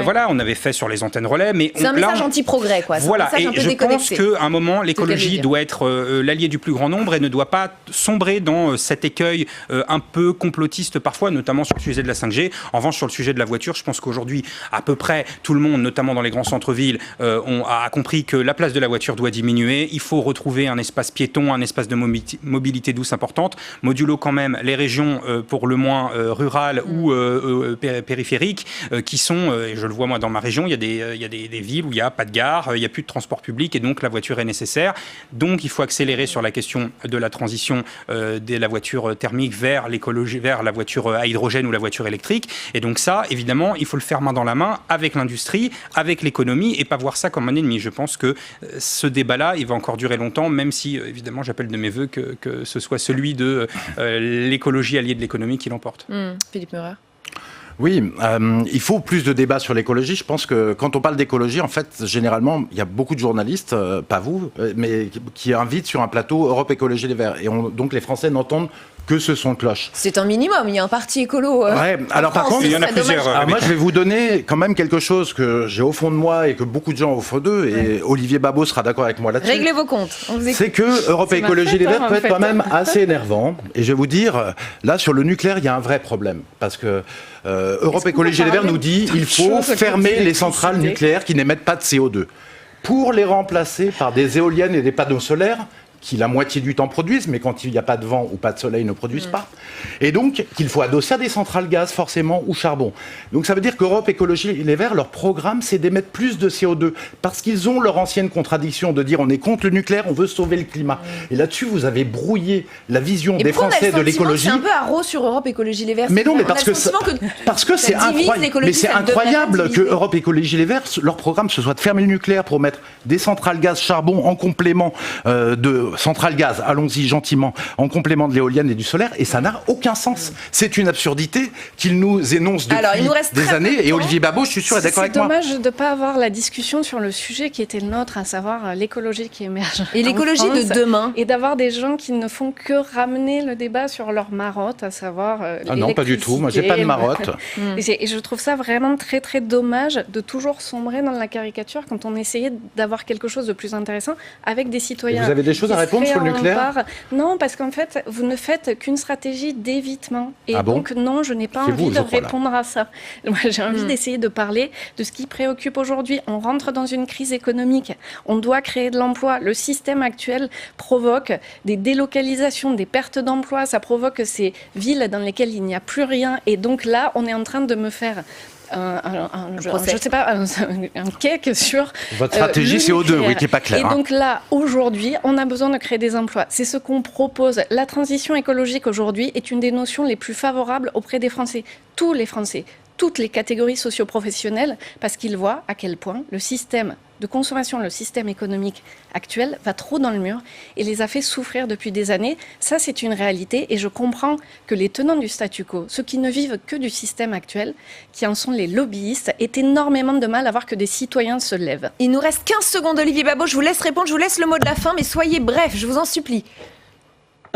Voilà, on avait fait sur les antennes relais. Mais c'est un message anti-progrès, quoi. Voilà, et je pense qu'à un moment, l'écologie doit être l'allié du plus grand nombre et ne doit pas sombrer dans cet écueil un peu complotiste parfois, notamment sur le sujet de la 5G. En revanche, sur le sujet de la voiture, je pense qu'aujourd'hui, à peu près tout le monde, notamment dans les grands centres-villes, a compris que la place de la voiture doit diminuer. Il faut retrouver un espace piéton, un espace de mobilité douce importante, modulo quand même les régions pour le moins rurales ou périphériques qui sont, et je le vois moi dans ma région, il y a des villes où il n'y a pas de gare, il n'y a plus de transport public et donc la voiture est nécessaire. Donc il faut accélérer sur la question de la transition de la voiture thermique vers l'écologie, vers la voiture à hydrogène ou la voiture électrique. Et donc ça, évidemment, il faut le faire main dans la main avec l'industrie, avec l'économie et pas voir ça comme un ennemi. Je pense que ce débat-là, il va encore durer longtemps, même si, évidemment, j'appelle de mes voeux que ce soit celui de l'écologie alliée de l'économie qui l'emporte. Philippe Meurer. Oui, il faut plus de débats sur l'écologie. Je pense que quand on parle d'écologie, en fait, généralement, il y a beaucoup de journalistes, pas vous, mais qui invitent sur un plateau Europe Écologie Les Verts. Et donc les Français n'entendent que ce son de cloche. C'est un minimum, il y a un parti écolo. Ouais, alors par contre, il y en a plusieurs. Alors moi, je vais vous donner quand même quelque chose que j'ai au fond de moi et que beaucoup de gens ont au fond d'eux, et Olivier Babot sera d'accord avec moi là-dessus. Réglez vos comptes. C'est que Europe Écologie Les Verts peut être quand même assez énervant. Et je vais vous dire, là, sur le nucléaire, il y a un vrai problème. Parce que Europe Écologie Les Verts nous dit qu'il faut fermer les centrales nucléaires qui n'émettent pas de CO2 pour les remplacer par des éoliennes et des panneaux solaires qui la moitié du temps produisent, mais quand il n'y a pas de vent ou pas de soleil, ne produisent pas. Et donc, qu'il faut adosser à des centrales gaz, forcément, ou charbon. Donc ça veut dire qu'Europe Écologie Les Verts, leur programme, c'est d'émettre plus de CO2, parce qu'ils ont leur ancienne contradiction de dire on est contre le nucléaire, on veut sauver le climat. Et là-dessus, vous avez brouillé la vision des Français de l'écologie. C'est un peu haro sur Europe Écologie Les Verts. Mais non, mais parce que c'est incroyable. Mais c'est incroyable que Europe Écologie Les Verts, leur programme, ce soit de fermer le nucléaire pour mettre des centrales gaz charbon en complément de centrale gaz, allons-y gentiment, en complément de l'éolienne et du solaire, et ça n'a aucun sens. C'est une absurdité qu'ils nous énoncent depuis des années, et Olivier Babot, je suis sûr, est d'accord avec moi. C'est dommage de ne pas avoir la discussion sur le sujet qui était le nôtre, à savoir l'écologie qui émerge. Et l'écologie de demain. Et d'avoir des gens qui ne font que ramener le débat sur leur marotte, à savoir Ah non, pas du tout, moi j'ai pas de marotte. Et je trouve ça vraiment très très dommage de toujours sombrer dans la caricature quand on essayait d'avoir quelque chose de plus intéressant avec des citoyens. Et vous avez des choses à répondre sur le nucléaire ? Non, parce qu'en fait, vous ne faites qu'une stratégie d'évitement. Et donc, non, je n'ai pas envie de répondre à ça. Moi, j'ai envie d'essayer de parler de ce qui préoccupe aujourd'hui. On rentre dans une crise économique. On doit créer de l'emploi. Le système actuel provoque des délocalisations, des pertes d'emplois. Ça provoque ces villes dans lesquelles il n'y a plus rien. Et donc là, on est en train de me faire je sais pas, un cake sur votre stratégie CO2, oui, qui n'est pas claire. Et donc là, aujourd'hui, on a besoin de créer des emplois. C'est ce qu'on propose. La transition écologique aujourd'hui est une des notions les plus favorables auprès des Français. Tous les Français, toutes les catégories socio-professionnelles, parce qu'ils voient à quel point le système de consommation, le système économique actuel va trop dans le mur et les a fait souffrir depuis des années. Ça, c'est une réalité et je comprends que les tenants du statu quo, ceux qui ne vivent que du système actuel, qui en sont les lobbyistes, aient énormément de mal à voir que des citoyens se lèvent. Il nous reste 15 secondes, Olivier Babot, je vous laisse répondre, je vous laisse le mot de la fin, mais soyez bref, je vous en supplie.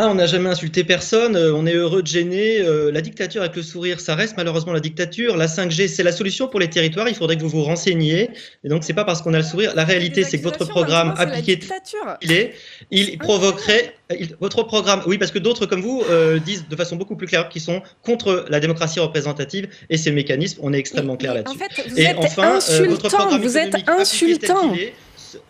On n'a jamais insulté personne, on est heureux de gêner. La dictature avec le sourire, ça reste malheureusement la dictature. La 5G, c'est la solution pour les territoires, il faudrait que vous vous renseigniez. Et donc, c'est pas parce qu'on a le sourire. La réalité, c'est que votre programme appliqué, il provoquerait... Votre programme, oui, parce que d'autres comme vous disent de façon beaucoup plus claire qu'ils sont contre la démocratie représentative et ses mécanismes. On est extrêmement clair là-dessus. En fait, vous êtes insultant, vous êtes insultant.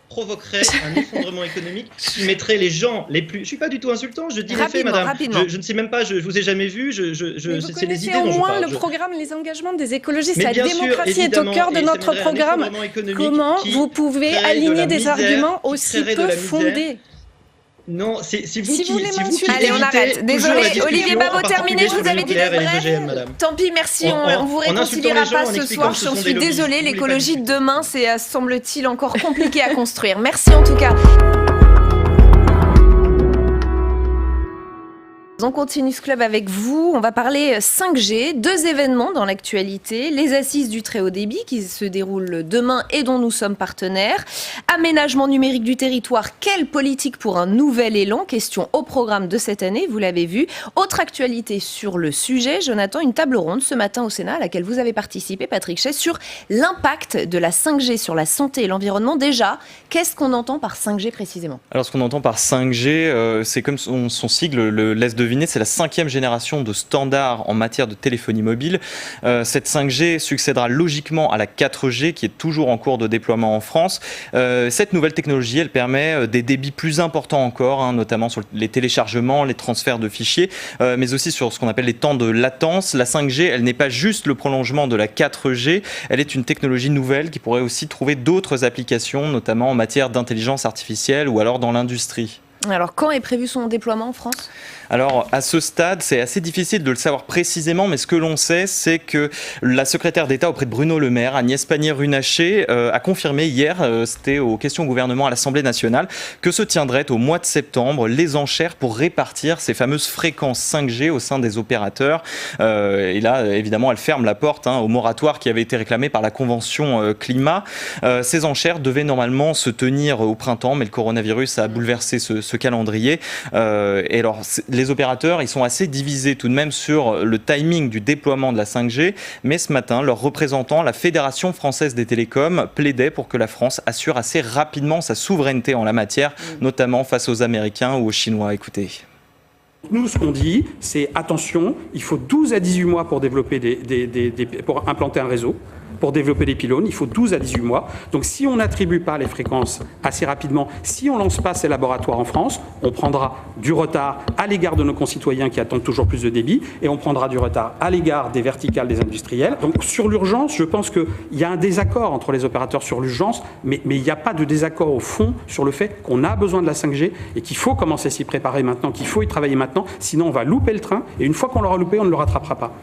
Provoquerait un effondrement économique qui mettrait les gens les plus... Je suis pas du tout insultant, je dis les faits, madame. Je ne sais même pas, je vous ai jamais vu, c'est les idées dont je parle. Au moins le programme, les engagements des écologistes, la démocratie est au cœur de notre programme. Comment vous pouvez aligner des arguments aussi peu fondés ? Non, si vous qui Allez, on arrête. Désolé, Olivier Babot, terminé, je vous avais dit d'être bref. Tant pis, merci, on vous réconciliera pas ce soir. J'en suis désolée, l'écologie de demain, c'est, semble-t-il, encore compliqué à construire. Merci en tout cas. On continue ce club avec vous. On va parler 5G. 2 événements dans l'actualité. Les assises du très haut débit qui se déroulent demain et dont nous sommes partenaires. Aménagement numérique du territoire. Quelle politique pour un nouvel élan ? Question au programme de cette année, vous l'avez vu. Autre actualité sur le sujet. Jonathan, une table ronde ce matin au Sénat à laquelle vous avez participé, Patrick Chaix, sur l'impact de la 5G sur la santé et l'environnement. Déjà, qu'est-ce qu'on entend par 5G précisément ? Alors, ce qu'on entend par 5G, c'est comme son sigle le laisse deviner, c'est la 5e génération de standards en matière de téléphonie mobile. Cette 5G succédera logiquement à la 4G qui est toujours en cours de déploiement en France. Cette nouvelle technologie, elle permet des débits plus importants encore, notamment sur les téléchargements, les transferts de fichiers, mais aussi sur ce qu'on appelle les temps de latence. La 5G, elle n'est pas juste le prolongement de la 4G, elle est une technologie nouvelle qui pourrait aussi trouver d'autres applications, notamment en matière d'intelligence artificielle ou alors dans l'industrie. Alors, quand est prévu son déploiement en France ? Alors, à ce stade, c'est assez difficile de le savoir précisément, mais ce que l'on sait, c'est que la secrétaire d'État auprès de Bruno Le Maire, Agnès Pannier-Runacher, a confirmé hier, c'était aux questions au gouvernement à l'Assemblée nationale, que se tiendraient au mois de septembre les enchères pour répartir ces fameuses fréquences 5G au sein des opérateurs. Et là, évidemment, elle ferme la porte au moratoire qui avait été réclamé par la Convention climat. Ces enchères devaient normalement se tenir au printemps, mais le coronavirus a bouleversé ce calendrier. Et alors, les opérateurs, ils sont assez divisés tout de même sur le timing du déploiement de la 5G, mais ce matin, leur représentant, la Fédération française des télécoms, plaidait pour que la France assure assez rapidement sa souveraineté en la matière, notamment face aux Américains ou aux Chinois. Écoutez. Nous, ce qu'on dit, c'est attention, il faut 12 à 18 mois pour développer pour implanter un réseau. Pour développer des pylônes, il faut 12 à 18 mois. Donc si on n'attribue pas les fréquences assez rapidement, si on ne lance pas ces laboratoires en France, on prendra du retard à l'égard de nos concitoyens qui attendent toujours plus de débit et on prendra du retard à l'égard des verticales des industriels. Donc sur l'urgence, je pense qu'il y a un désaccord entre les opérateurs sur l'urgence, mais il n'y a pas de désaccord au fond sur le fait qu'on a besoin de la 5G et qu'il faut commencer à s'y préparer maintenant, qu'il faut y travailler maintenant, sinon on va louper le train et une fois qu'on l'aura loupé, on ne le rattrapera pas.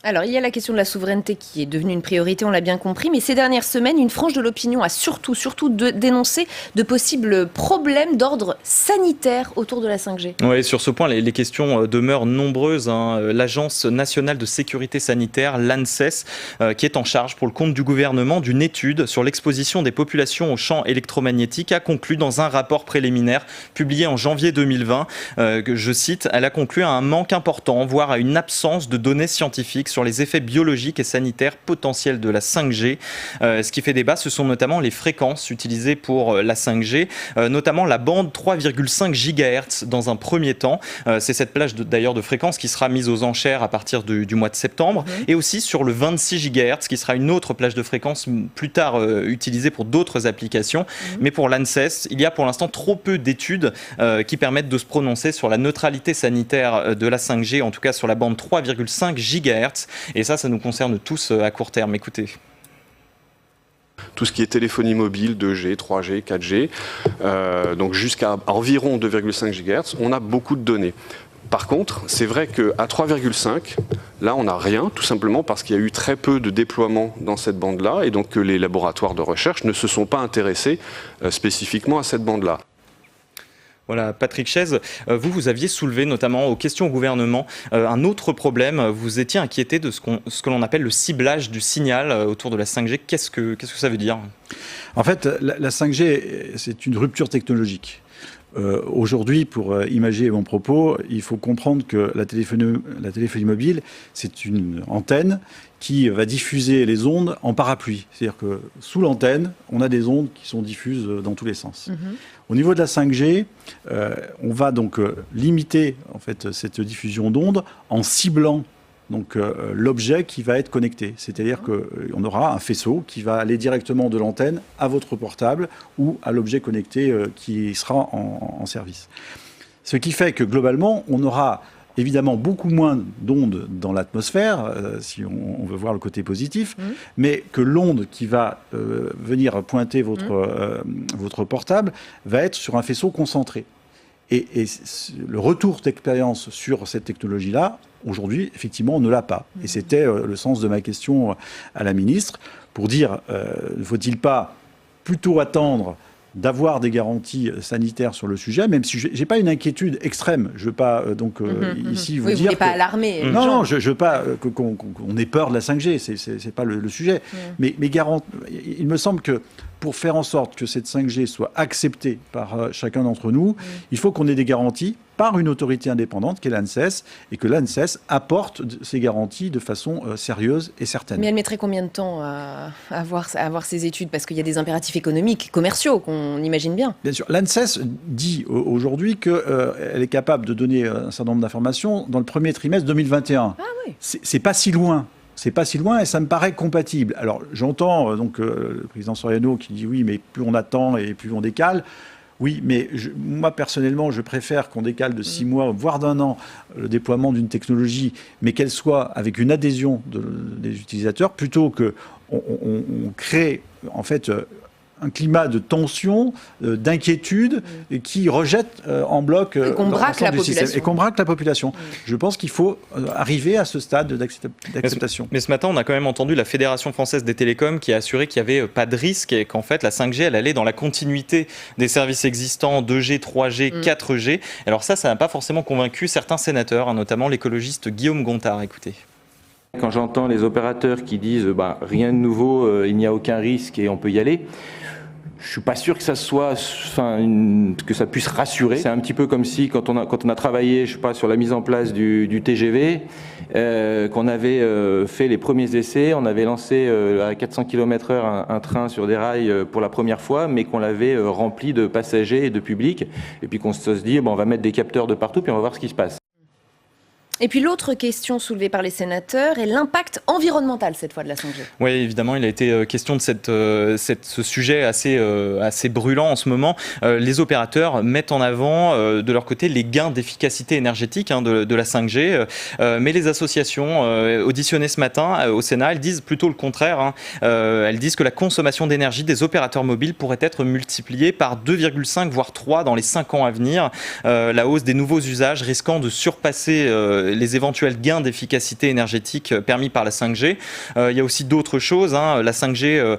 Alors, il y a la question de la souveraineté qui est devenue une priorité, on l'a bien compris, mais ces dernières semaines, une frange de l'opinion a surtout dénoncé de possibles problèmes d'ordre sanitaire autour de la 5G. Oui, sur ce point, les questions demeurent nombreuses. L'Agence nationale de sécurité sanitaire, l'ANSES, qui est en charge pour le compte du gouvernement d'une étude sur l'exposition des populations aux champs électromagnétiques, a conclu dans un rapport préliminaire publié en janvier 2020, que je cite, elle a conclu à un manque important, voire à une absence de données scientifiques sur les effets biologiques et sanitaires potentiels de la 5G. Ce qui fait débat, ce sont notamment les fréquences utilisées pour la 5G, notamment la bande 3,5 GHz dans un premier temps. C'est cette plage d'ailleurs de fréquences qui sera mise aux enchères à partir du mois de septembre, et aussi sur le 26 GHz qui sera une autre plage de fréquences plus tard utilisée pour d'autres applications. Mais pour l'ANSES, il y a pour l'instant trop peu d'études qui permettent de se prononcer sur la neutralité sanitaire de la 5G, en tout cas sur la bande 3,5 GHz. Et ça nous concerne tous à court terme. Écoutez. Tout ce qui est téléphonie mobile, 2G, 3G, 4G, donc jusqu'à environ 2,5 GHz, on a beaucoup de données. Par contre, c'est vrai qu'à 3,5, là, on n'a rien, tout simplement parce qu'il y a eu très peu de déploiement dans cette bande-là, et donc que les laboratoires de recherche ne se sont pas intéressés spécifiquement à cette bande-là. Voilà, Patrick Chaise, vous aviez soulevé notamment aux questions au gouvernement un autre problème. Vous étiez inquiété de ce que l'on appelle le ciblage du signal autour de la 5G. Qu'est-ce que ça veut dire ? En fait, la 5G, c'est une rupture technologique. Aujourd'hui, pour imager mon propos, il faut comprendre que la téléphonie mobile, c'est une antenne qui va diffuser les ondes en parapluie. C'est-à-dire que sous l'antenne, on a des ondes qui sont diffuses dans tous les sens. Au niveau de la 5G, on va donc limiter en fait, cette diffusion d'ondes en ciblant donc l'objet qui va être connecté. C'est-à-dire qu'on aura un faisceau qui va aller directement de l'antenne à votre portable ou à l'objet connecté qui sera en service. Ce qui fait que globalement, on aura évidemment beaucoup moins d'ondes dans l'atmosphère, si on veut voir le côté positif, mais que l'onde qui va venir pointer votre portable va être sur un faisceau concentré. Et le retour d'expérience sur cette technologie-là, aujourd'hui, effectivement, on ne l'a pas. Et c'était le sens de ma question à la ministre, pour dire, ne faut-il pas plutôt attendre d'avoir des garanties sanitaires sur le sujet, même si je n'ai pas une inquiétude extrême. Je ne veux pas ici vous dire... Vous ne voulez pas alarmer. Non, je ne veux pas qu'on ait peur de la 5G, ce n'est pas le sujet. Mais il me semble que pour faire en sorte que cette 5G soit acceptée par chacun d'entre nous, il faut qu'on ait des garanties par une autorité indépendante qui est l'ANSES, et que l'ANSES apporte ces garanties de façon sérieuse et certaine. Mais elle mettrait combien de temps à avoir ces études ? Parce qu'il y a des impératifs économiques, commerciaux, qu'on imagine bien. Bien sûr. L'ANSES dit aujourd'hui qu'elle est capable de donner un certain nombre d'informations dans le premier trimestre 2021. Ah oui. C'est pas si loin. C'est pas si loin et ça me paraît compatible. Alors j'entends le président Soriano qui dit oui, mais plus on attend et plus on décale. Oui, mais moi, personnellement, je préfère qu'on décale de 6 mois, voire d'1 an, le déploiement d'une technologie, mais qu'elle soit avec une adhésion des utilisateurs, plutôt qu'on crée, en fait, un climat de tension, d'inquiétude, qui rejette en bloc l'ensemble du système. Et qu'on braque la population. Je pense qu'il faut arriver à ce stade d'acceptation. Mais ce matin, on a quand même entendu la Fédération française des télécoms qui a assuré qu'il n'y avait pas de risque et qu'en fait, la 5G, elle allait dans la continuité des services existants, 2G, 3G, 4G. Alors ça n'a pas forcément convaincu certains sénateurs, notamment l'écologiste Guillaume Gontard. Écoutez. Quand j'entends les opérateurs qui disent rien de nouveau, il n'y a aucun risque et on peut y aller, je suis pas sûr que ça soit, que ça puisse rassurer. C'est un petit peu comme si quand on a travaillé, je sais pas, sur la mise en place du TGV, qu'on avait fait les premiers essais, on avait lancé à 400 km/h un train sur des rails pour la première fois, mais qu'on l'avait rempli de passagers et de public, et puis qu'on se dit on va mettre des capteurs de partout, puis on va voir ce qui se passe. Et puis l'autre question soulevée par les sénateurs est l'impact environnemental cette fois de la 5G. Oui, évidemment, il a été question de ce sujet assez brûlant en ce moment. Les opérateurs mettent en avant de leur côté les gains d'efficacité énergétique de la 5G, mais les associations auditionnées ce matin au Sénat, elles disent plutôt le contraire. Elles disent que la consommation d'énergie des opérateurs mobiles pourrait être multipliée par 2,5 voire 3 dans les 5 ans à venir. La hausse des nouveaux usages risquant de surpasser les éventuels gains d'efficacité énergétique permis par la 5G. Il y a aussi d'autres choses. La 5G,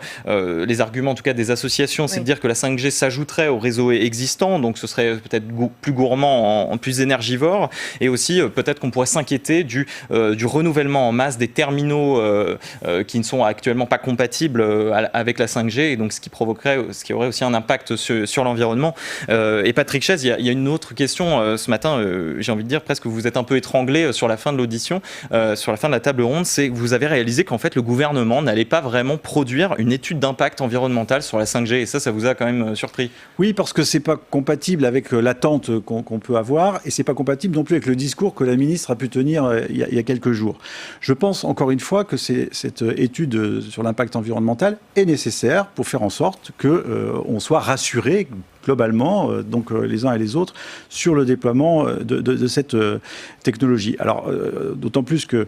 les arguments en tout cas des associations, c'est de dire que la 5G s'ajouterait au réseau existant, donc ce serait peut-être plus gourmand, en plus énergivore, et aussi peut-être qu'on pourrait s'inquiéter du renouvellement en masse des terminaux qui ne sont actuellement pas compatibles avec la 5G, et donc ce qui aurait aussi un impact sur l'environnement. Et Patrick Chaise, il y a une autre question ce matin, j'ai envie de dire presque vous êtes un peu étranglé sur la fin de l'audition, sur la fin de la table ronde, c'est que vous avez réalisé qu'en fait le gouvernement n'allait pas vraiment produire une étude d'impact environnemental sur la 5G, et ça vous a quand même surpris. Oui, parce que c'est pas compatible avec l'attente qu'on peut avoir, et c'est pas compatible non plus avec le discours que la ministre a pu tenir il y a quelques jours. Je pense encore une fois que cette étude sur l'impact environnemental est nécessaire pour faire en sorte qu'on soit rassuré globalement, donc les uns et les autres, sur le déploiement de cette technologie. Alors, d'autant plus que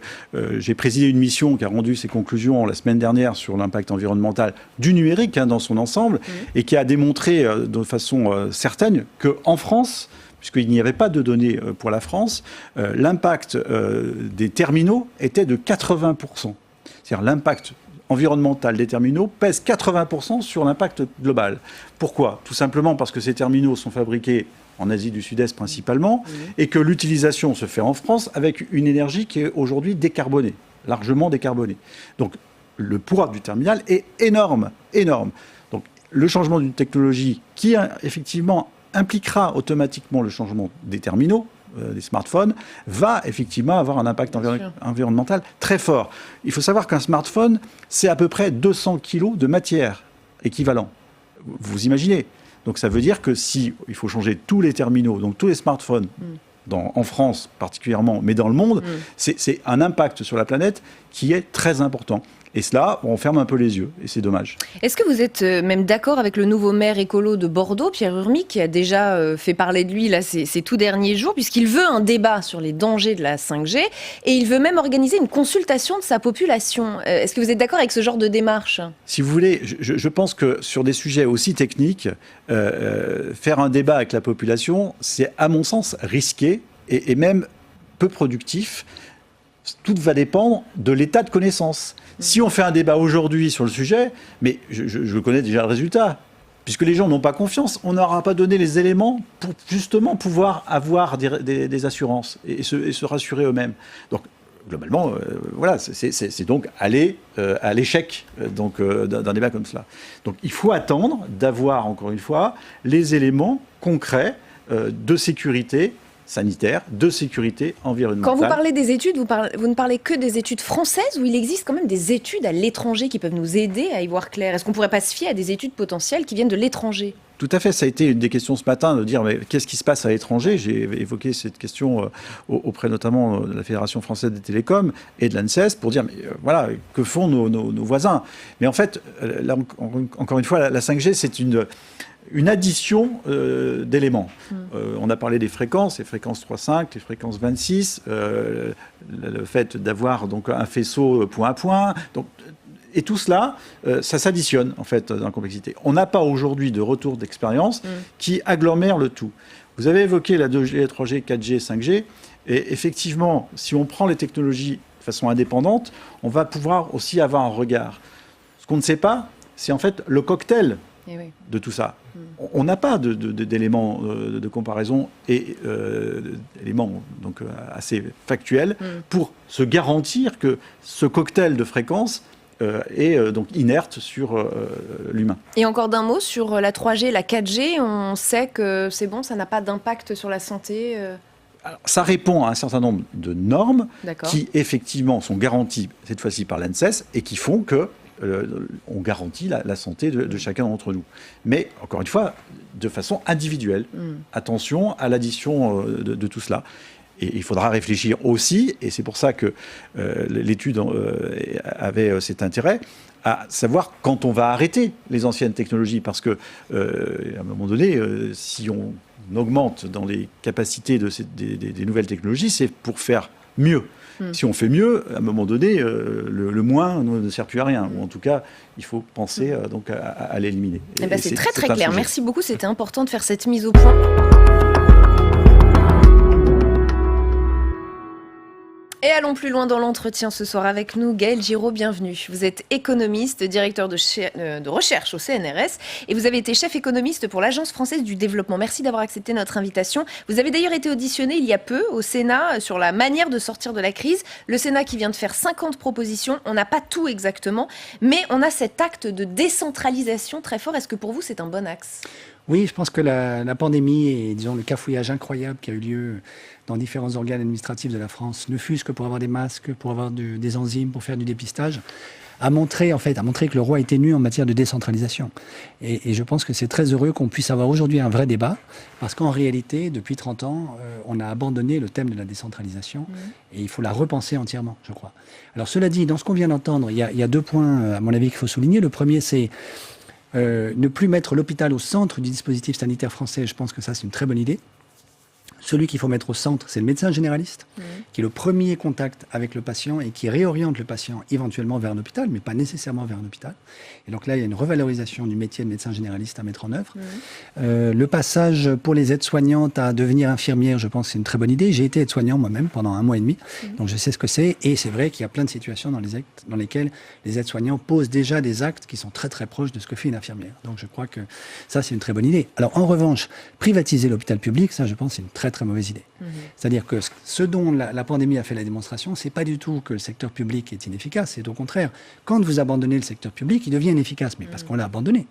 j'ai présidé une mission qui a rendu ses conclusions la semaine dernière sur l'impact environnemental du numérique dans son ensemble, et qui a démontré de façon certaine qu'en France, puisqu'il n'y avait pas de données pour la France, l'impact des terminaux était de 80%. C'est-à-dire l'impact environnemental des terminaux pèse 80% sur l'impact global. Pourquoi ? Tout simplement parce que ces terminaux sont fabriqués en Asie du Sud-Est principalement, et que l'utilisation se fait en France avec une énergie qui est aujourd'hui décarbonée, largement décarbonée. Donc le poids du terminal est énorme, énorme. Donc le changement d'une technologie qui effectivement impliquera automatiquement le changement des terminaux, des smartphones, va effectivement avoir un impact environnemental très fort. Il faut savoir qu'un smartphone, c'est à peu près 200 kg de matière équivalent. Vous imaginez ? Donc ça veut dire que si il faut changer tous les terminaux, donc tous les smartphones, en France particulièrement, mais dans le monde, c'est un impact sur la planète qui est très important. Et cela, on ferme un peu les yeux, et c'est dommage. Est-ce que vous êtes même d'accord avec le nouveau maire écolo de Bordeaux, Pierre Urmic, qui a déjà fait parler de lui là, ces tout derniers jours, puisqu'il veut un débat sur les dangers de la 5G, et il veut même organiser une consultation de sa population. Est-ce que vous êtes d'accord avec ce genre de démarche ? Si vous voulez, je pense que sur des sujets aussi techniques, faire un débat avec la population, c'est à mon sens risqué et même peu productif. Tout va dépendre de l'état de connaissance. Si on fait un débat aujourd'hui sur le sujet, mais je connais déjà le résultat, puisque les gens n'ont pas confiance, on n'aura pas donné les éléments pour justement pouvoir avoir des assurances et se rassurer eux-mêmes. Donc, globalement, voilà, c'est donc aller à l'échec d'un débat comme cela. Donc, il faut attendre d'avoir, encore une fois, les éléments concrets de sécurité sanitaire, de sécurité environnementale. Quand vous parlez des études, vous ne parlez que des études françaises ou il existe quand même des études à l'étranger qui peuvent nous aider à y voir clair ? Est-ce qu'on ne pourrait pas se fier à des études potentielles qui viennent de l'étranger ? Tout à fait, ça a été une des questions ce matin, de dire mais qu'est-ce qui se passe à l'étranger ? J'ai évoqué cette question auprès notamment de la Fédération française des télécoms et de l'ANSES pour dire mais voilà, que font nos voisins ? Mais en fait, là, encore une fois, la 5G, c'est une addition d'éléments. On a parlé des fréquences, les fréquences 3.5, les fréquences 26, le fait d'avoir donc un faisceau point à point. Donc, et tout cela, ça s'additionne en fait dans la complexité. On n'a pas aujourd'hui de retour d'expérience qui agglomère le tout. Vous avez évoqué la 2G, 3G, 4G, 5G, et effectivement, si on prend les technologies de façon indépendante, on va pouvoir aussi avoir un regard. Ce qu'on ne sait pas, c'est en fait le cocktail de tout ça. On n'a pas d'éléments de comparaison et d'éléments donc assez factuels pour se garantir que ce cocktail de fréquences est donc inerte sur l'humain. Et encore d'un mot sur la 3G, la 4G, on sait que c'est bon, ça n'a pas d'impact sur la santé Alors, ça répond à un certain nombre de normes qui effectivement sont garanties cette fois-ci par l'ANSES et qui font que on garantit la santé de chacun d'entre nous. Mais, encore une fois, de façon individuelle. Attention à l'addition de tout cela. Et il faudra réfléchir aussi, et c'est pour ça que l'étude avait cet intérêt, à savoir quand on va arrêter les anciennes technologies. Parce que, à un moment donné, si on augmente dans les capacités des nouvelles technologies, c'est pour faire mieux. Si on fait mieux, à un moment donné, le moins ne sert plus à rien. Ou en tout cas, il faut penser donc à l'éliminer. C'est très très clair. Merci beaucoup. C'était important de faire cette mise au point. Et allons plus loin dans l'entretien ce soir avec nous. Gaël Giraud, bienvenue. Vous êtes économiste, directeur de recherche au CNRS et vous avez été chef économiste pour l'Agence française du développement. Merci d'avoir accepté notre invitation. Vous avez d'ailleurs été auditionné il y a peu au Sénat sur la manière de sortir de la crise. Le Sénat qui vient de faire 50 propositions. On n'a pas tout exactement, mais on a cet acte de décentralisation très fort. Est-ce que pour vous, c'est un bon axe ? Oui, je pense que la pandémie et disons, le cafouillage incroyable qui a eu lieu dans différents organes administratifs de la France, ne fût-ce que pour avoir des masques, pour avoir des enzymes, pour faire du dépistage, a montré que le roi était nu en matière de décentralisation. Et je pense que c'est très heureux qu'on puisse avoir aujourd'hui un vrai débat, parce qu'en réalité, depuis 30 ans, on a abandonné le thème de la décentralisation, et il faut la repenser entièrement, je crois. Alors cela dit, dans ce qu'on vient d'entendre, il y a 2 points, à mon avis, qu'il faut souligner. Le premier, c'est ne plus mettre l'hôpital au centre du dispositif sanitaire français. Je pense que ça, c'est une très bonne idée. Celui qu'il faut mettre au centre, c'est le médecin généraliste, qui est le premier contact avec le patient et qui réoriente le patient éventuellement vers un hôpital, mais pas nécessairement vers un hôpital. Et donc là, il y a une revalorisation du métier de médecin généraliste à mettre en œuvre. Le passage pour les aides-soignantes à devenir infirmière, je pense que c'est une très bonne idée. J'ai été aide-soignant moi-même pendant 1 mois et demi, donc je sais ce que c'est. Et c'est vrai qu'il y a plein de situations dans lesquelles les aides-soignants posent déjà des actes qui sont très très proches de ce que fait une infirmière. Donc je crois que ça, c'est une très bonne idée. Alors en revanche, privatiser l'hôpital public, ça je pense c'est une très très mauvaise idée. C'est-à-dire que ce dont la pandémie a fait la démonstration, c'est pas du tout que le secteur public est inefficace, c'est au contraire. Quand vous abandonnez le secteur public, il devient inefficace, mais parce qu'on l'a abandonné.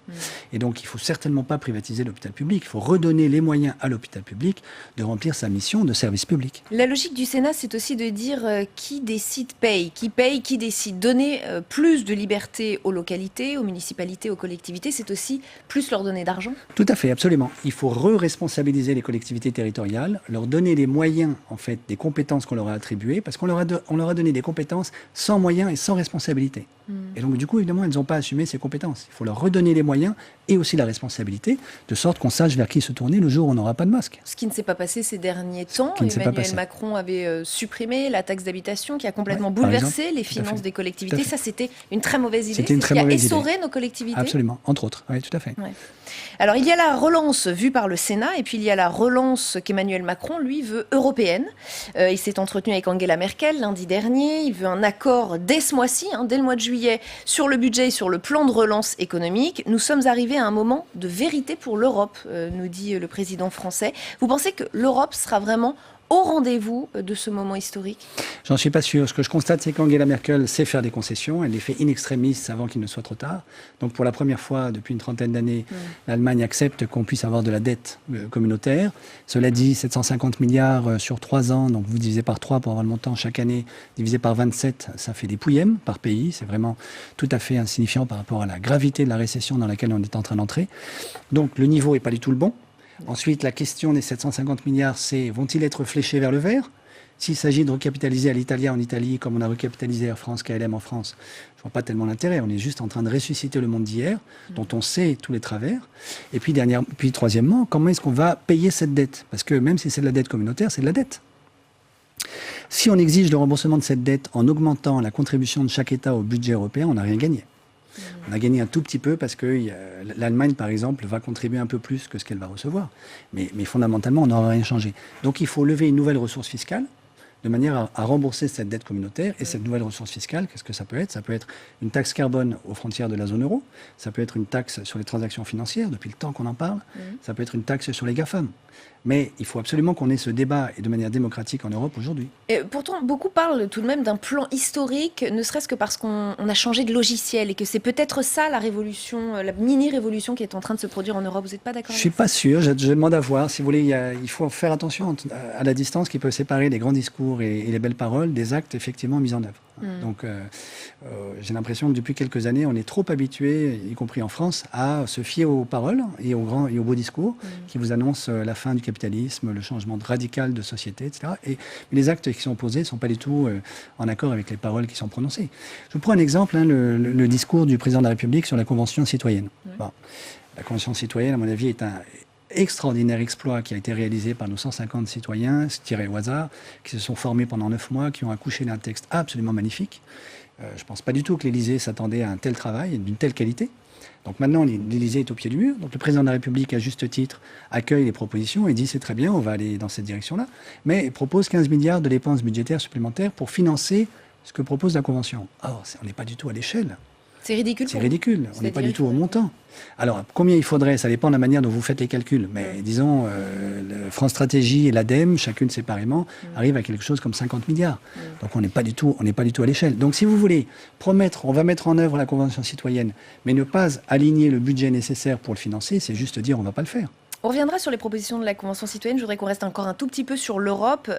Et donc il faut certainement pas privatiser l'hôpital public, il faut redonner les moyens à l'hôpital public de remplir sa mission de service public. La logique du Sénat, c'est aussi de dire qui décide paye, qui décide. Donner plus de liberté aux localités, aux municipalités, aux collectivités, c'est aussi plus leur donner d'argent. Tout à fait, absolument. Il faut re-responsabiliser les collectivités territoriales, leur donner les moyens, en fait, des compétences qu'on leur a attribuées, parce qu'on leur a donné des compétences sans moyens et sans responsabilité. Et donc, du coup, évidemment, elles n'ont pas assumé ces compétences. Il faut leur redonner les moyens et aussi la responsabilité, de sorte qu'on sache vers qui se tourner le jour où on n'aura pas de masque. Ce qui ne s'est pas passé ces derniers temps. Emmanuel Macron avait supprimé la taxe d'habitation qui a complètement bouleversé les finances des collectivités. Ça, c'était une très mauvaise idée. C'était une très mauvaise idée. Qui a essoré nos collectivités. Absolument, entre autres. Oui, tout à fait. Ouais. Alors, il y a la relance vue par le Sénat et puis il y a la relance qu'Emmanuel Macron, lui, veut européenne. Il s'est entretenu avec Angela Merkel lundi dernier. Il veut un accord dès ce mois-ci, dès le mois de juillet, sur le budget et sur le plan de relance économique. Nous sommes arrivés à un moment de vérité pour l'Europe, nous dit le président français. Vous pensez que l'Europe sera vraiment au rendez-vous de ce moment historique? J'en suis pas sûr. Ce que je constate, c'est qu'Angela Merkel sait faire des concessions. Elle les fait in extremis avant qu'il ne soit trop tard. Donc pour la première fois depuis une trentaine d'années, l'Allemagne accepte qu'on puisse avoir de la dette communautaire. Cela dit, 750 milliards sur 3 ans, donc vous divisez par 3 pour avoir le montant chaque année, divisé par 27, ça fait des pouillèmes par pays. C'est vraiment tout à fait insignifiant par rapport à la gravité de la récession dans laquelle on est en train d'entrer. Donc le niveau n'est pas du tout le bon. Ensuite, la question des 750 milliards, c'est vont-ils être fléchés vers le vert? S'il s'agit de recapitaliser Alitalia en Italie, comme on a recapitalisé Air France, KLM en France, je ne vois pas tellement l'intérêt. On est juste en train de ressusciter le monde d'hier, dont on sait tous les travers. Et puis, troisièmement, comment est-ce qu'on va payer cette dette? Parce que même si c'est de la dette communautaire, c'est de la dette. Si on exige le remboursement de cette dette en augmentant la contribution de chaque État au budget européen, on n'a rien gagné. On a gagné un tout petit peu parce que l'Allemagne, par exemple, va contribuer un peu plus que ce qu'elle va recevoir. Mais fondamentalement, on n'aura rien changé. Donc il faut lever une nouvelle ressource fiscale de manière à rembourser cette dette communautaire. Et cette nouvelle ressource fiscale, qu'est-ce que ça peut être? Ça peut être une taxe carbone aux frontières de la zone euro. Ça peut être une taxe sur les transactions financières, depuis le temps qu'on en parle. Ça peut être une taxe sur les GAFAM. Mais il faut absolument qu'on ait ce débat et de manière démocratique en Europe aujourd'hui. Et pourtant, beaucoup parlent tout de même d'un plan historique, ne serait-ce que parce qu'on a changé de logiciel et que c'est peut-être ça la révolution, la mini-révolution qui est en train de se produire en Europe. Vous n'êtes pas d'accord? Je ne suis pas sûr, je demande à voir. Si vous voulez, il faut faire attention à la distance qui peut séparer les grands discours et les belles paroles des actes effectivement mis en œuvre. Donc j'ai l'impression que depuis quelques années, on est trop habitué, y compris en France, à se fier aux paroles et aux beaux discours qui vous annoncent la fin du capitalisme, le changement radical de société, etc. Mais les actes qui sont posés ne sont pas du tout en accord avec les paroles qui sont prononcées. Je vous prends un exemple, le discours du président de la République sur la Convention citoyenne. Bon, la Convention citoyenne, à mon avis, est un extraordinaire exploit qui a été réalisé par nos 150 citoyens, tirés au hasard, qui se sont formés pendant 9 mois, qui ont accouché d'un texte absolument magnifique. Je ne pense pas du tout que l'Élysée s'attendait à un tel travail, d'une telle qualité. Donc maintenant, l'Élysée est au pied du mur. Donc le président de la République, à juste titre, accueille les propositions et dit c'est très bien, on va aller dans cette direction-là, mais propose 15 milliards de dépenses budgétaires supplémentaires pour financer ce que propose la Convention. Or, on n'est pas du tout à l'échelle. C'est ridicule. C'est ridicule. On n'est pas du tout au montant. Alors, combien il faudrait? Ça dépend de la manière dont vous faites les calculs. Mais disons, France Stratégie et l'ADEME, chacune séparément, arrivent à quelque chose comme 50 milliards. Donc, on n'est pas du tout à l'échelle. Donc, si vous voulez promettre, on va mettre en œuvre la Convention citoyenne, mais ne pas aligner le budget nécessaire pour le financer, c'est juste dire on ne va pas le faire. On reviendra sur les propositions de la Convention citoyenne. Je voudrais qu'on reste encore un tout petit peu sur l'Europe.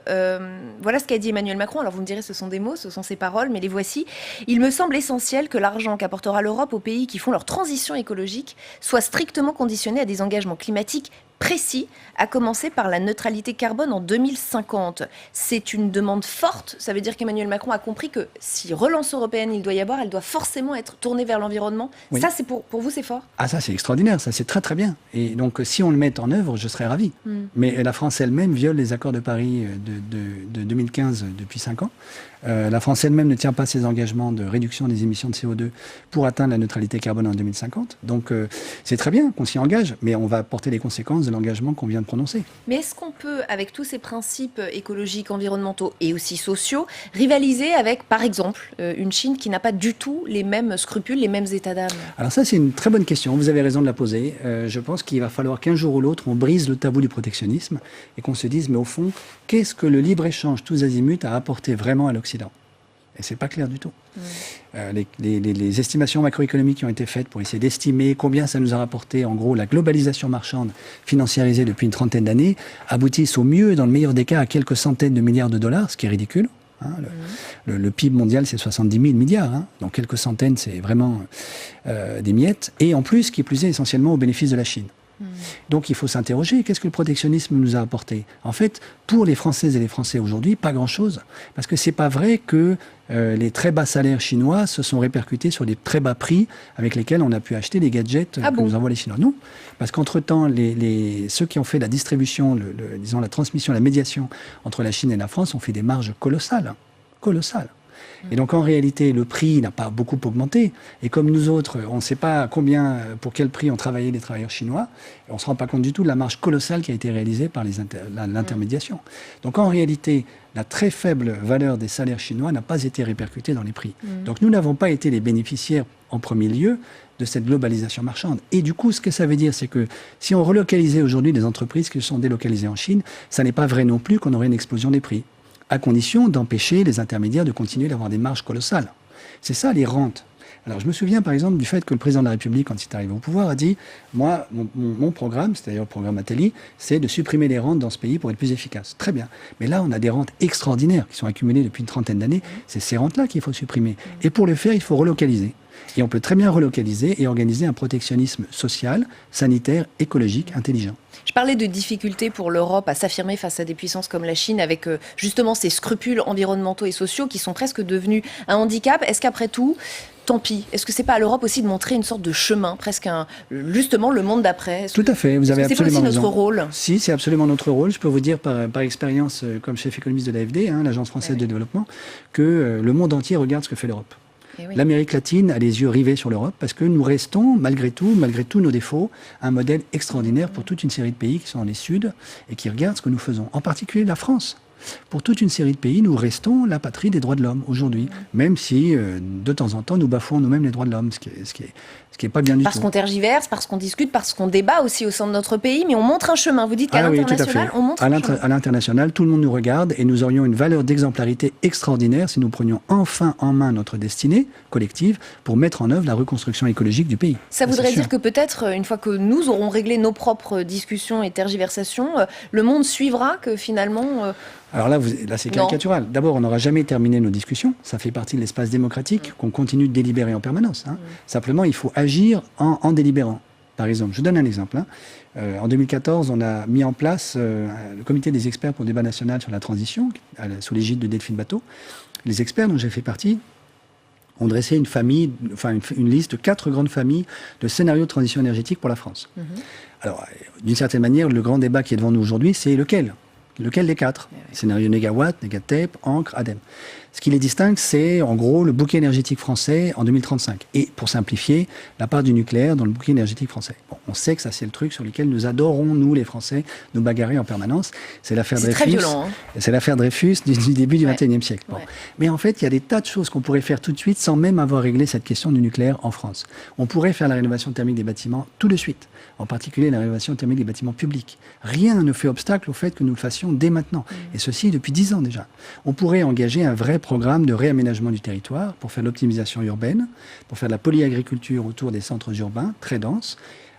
Voilà ce qu'a dit Emmanuel Macron. Alors vous me direz, ce sont des mots, ce sont ses paroles, mais les voici. Il me semble essentiel que l'argent qu'apportera l'Europe aux pays qui font leur transition écologique soit strictement conditionné à des engagements climatiques précis, à commencer par la neutralité carbone en 2050. C'est une demande forte. Ça veut dire qu'Emmanuel Macron a compris que si relance européenne il doit y avoir, elle doit forcément être tournée vers l'environnement. Oui. Ça, c'est pour vous, c'est fort? Ah, ça, c'est extraordinaire. Ça, c'est très, très bien. Et donc, si on le met en œuvre, je serais ravi. Mais la France elle-même viole les accords de Paris de 2015 depuis 5 ans. La France elle-même ne tient pas ses engagements de réduction des émissions de CO2 pour atteindre la neutralité carbone en 2050. Donc, c'est très bien qu'on s'y engage, mais on va porter les conséquences de l'engagement qu'on vient de prononcer. Mais est-ce qu'on peut, avec tous ces principes écologiques, environnementaux et aussi sociaux, rivaliser avec, par exemple, une Chine qui n'a pas du tout les mêmes scrupules, les mêmes états d'âme? Alors ça, c'est une très bonne question. Vous avez raison de la poser. Je pense qu'il va falloir qu'un jour ou l'autre, on brise le tabou du protectionnisme et qu'on se dise, mais au fond, qu'est-ce que le libre-échange tous azimuts a apporté vraiment à l'Occident? Et c'est pas clair du tout. Les estimations macroéconomiques qui ont été faites pour essayer d'estimer combien ça nous a rapporté, en gros, la globalisation marchande financiarisée depuis une trentaine d'années, aboutissent au mieux, dans le meilleur des cas, à quelques centaines de milliards de dollars, ce qui est ridicule. Le PIB mondial, c'est 70 000 milliards. Donc quelques centaines, c'est vraiment des miettes. Et en plus, qui plus est, essentiellement au bénéfice de la Chine. Donc il faut s'interroger, qu'est-ce que le protectionnisme nous a apporté? En fait, pour les Françaises et les Français aujourd'hui, pas grand-chose. Parce que c'est pas vrai que les très bas salaires chinois se sont répercutés sur des très bas prix avec lesquels on a pu acheter les gadgets que nous envoient les Chinois. Non, parce qu'entre-temps, ceux qui ont fait la distribution, disons la transmission, la médiation entre la Chine et la France ont fait des marges colossales. Colossales. Et donc en réalité, le prix n'a pas beaucoup augmenté. Et comme nous autres, on ne sait pas pour quel prix ont travaillé les travailleurs chinois, on ne se rend pas compte du tout de la marge colossale qui a été réalisée par l'intermédiation. Donc en réalité, la très faible valeur des salaires chinois n'a pas été répercutée dans les prix. Donc nous n'avons pas été les bénéficiaires en premier lieu de cette globalisation marchande. Et du coup, ce que ça veut dire, c'est que si on relocalisait aujourd'hui des entreprises qui sont délocalisées en Chine, ça n'est pas vrai non plus qu'on aurait une explosion des prix, à condition d'empêcher les intermédiaires de continuer d'avoir des marges colossales. C'est ça, les rentes. Alors, je me souviens, par exemple, du fait que le président de la République, quand il est arrivé au pouvoir, a dit « Moi, mon programme, c'est d'ailleurs le programme Attali, c'est de supprimer les rentes dans ce pays pour être plus efficace. » Très bien. Mais là, on a des rentes extraordinaires qui sont accumulées depuis une trentaine d'années. C'est ces rentes-là qu'il faut supprimer. Et pour le faire, il faut relocaliser. Et on peut très bien relocaliser et organiser un protectionnisme social, sanitaire, écologique, intelligent. Je parlais de difficultés pour l'Europe à s'affirmer face à des puissances comme la Chine avec justement ces scrupules environnementaux et sociaux qui sont presque devenus un handicap. Est-ce qu'après tout, tant pis, est-ce que c'est pas à l'Europe aussi de montrer une sorte de chemin, presque justement le monde d'après? Tout à fait, vous avez absolument raison. C'est pas aussi notre rôle? Si, c'est absolument notre rôle. Je peux vous dire par expérience, comme chef économiste de l'AFD, l'Agence française de développement, que le monde entier regarde ce que fait l'Europe. L'Amérique latine a les yeux rivés sur l'Europe parce que nous restons, malgré tous nos défauts, un modèle extraordinaire pour toute une série de pays qui sont dans les Suds et qui regardent ce que nous faisons. En particulier la France. Pour toute une série de pays, nous restons la patrie des droits de l'homme aujourd'hui, même si de temps en temps nous bafouons nous-mêmes les droits de l'homme, ce qui est pas bien du tout. Parce qu'on tergiverse, parce qu'on discute, parce qu'on débat aussi au sein de notre pays, mais on montre un chemin. Vous dites qu'à l'international, on montre un chemin. À l'international, tout le monde nous regarde et nous aurions une valeur d'exemplarité extraordinaire si nous prenions enfin en main notre destinée collective pour mettre en œuvre la reconstruction écologique du pays. Ça voudrait dire que peut-être, une fois que nous aurons réglé nos propres discussions et tergiversations, le monde suivra, que finalement... Alors là, c'est caricatural. D'abord, on n'aura jamais terminé nos discussions. Ça fait partie de l'espace démocratique qu'on continue de délibérer en permanence. Simplement, il faut agir en délibérant. Par exemple, je donne un exemple. En 2014, on a mis en place le comité des experts pour le débat national sur la transition, sous l'égide de Delphine Batteau. Les experts dont j'ai fait partie ont dressé une liste de 4 grandes familles de scénarios de transition énergétique pour la France. Alors, d'une certaine manière, le grand débat qui est devant nous aujourd'hui, c'est lequel des 4 ? Scénario Négawatt, Négatype, Ancre, ADEME. Ce qui les distingue, c'est en gros le bouquet énergétique français en 2035. Et pour simplifier, la part du nucléaire dans le bouquet énergétique français. Bon, on sait que ça, c'est le truc sur lequel nous adorons, nous les Français, nous bagarrer en permanence. C'est l'affaire Dreyfus. C'est très violent. C'est l'affaire Dreyfus du début du XXIe siècle. Bon. Mais en fait, il y a des tas de choses qu'on pourrait faire tout de suite sans même avoir réglé cette question du nucléaire en France. On pourrait faire la rénovation thermique des bâtiments tout de suite. En particulier la rénovation thermique des bâtiments publics. Rien ne fait obstacle au fait que nous le fassions dès maintenant. Et ceci depuis 10 ans déjà. On pourrait engager un vrai programme de réaménagement du territoire pour faire de l'optimisation urbaine, pour faire de la polyagriculture autour des centres urbains très denses,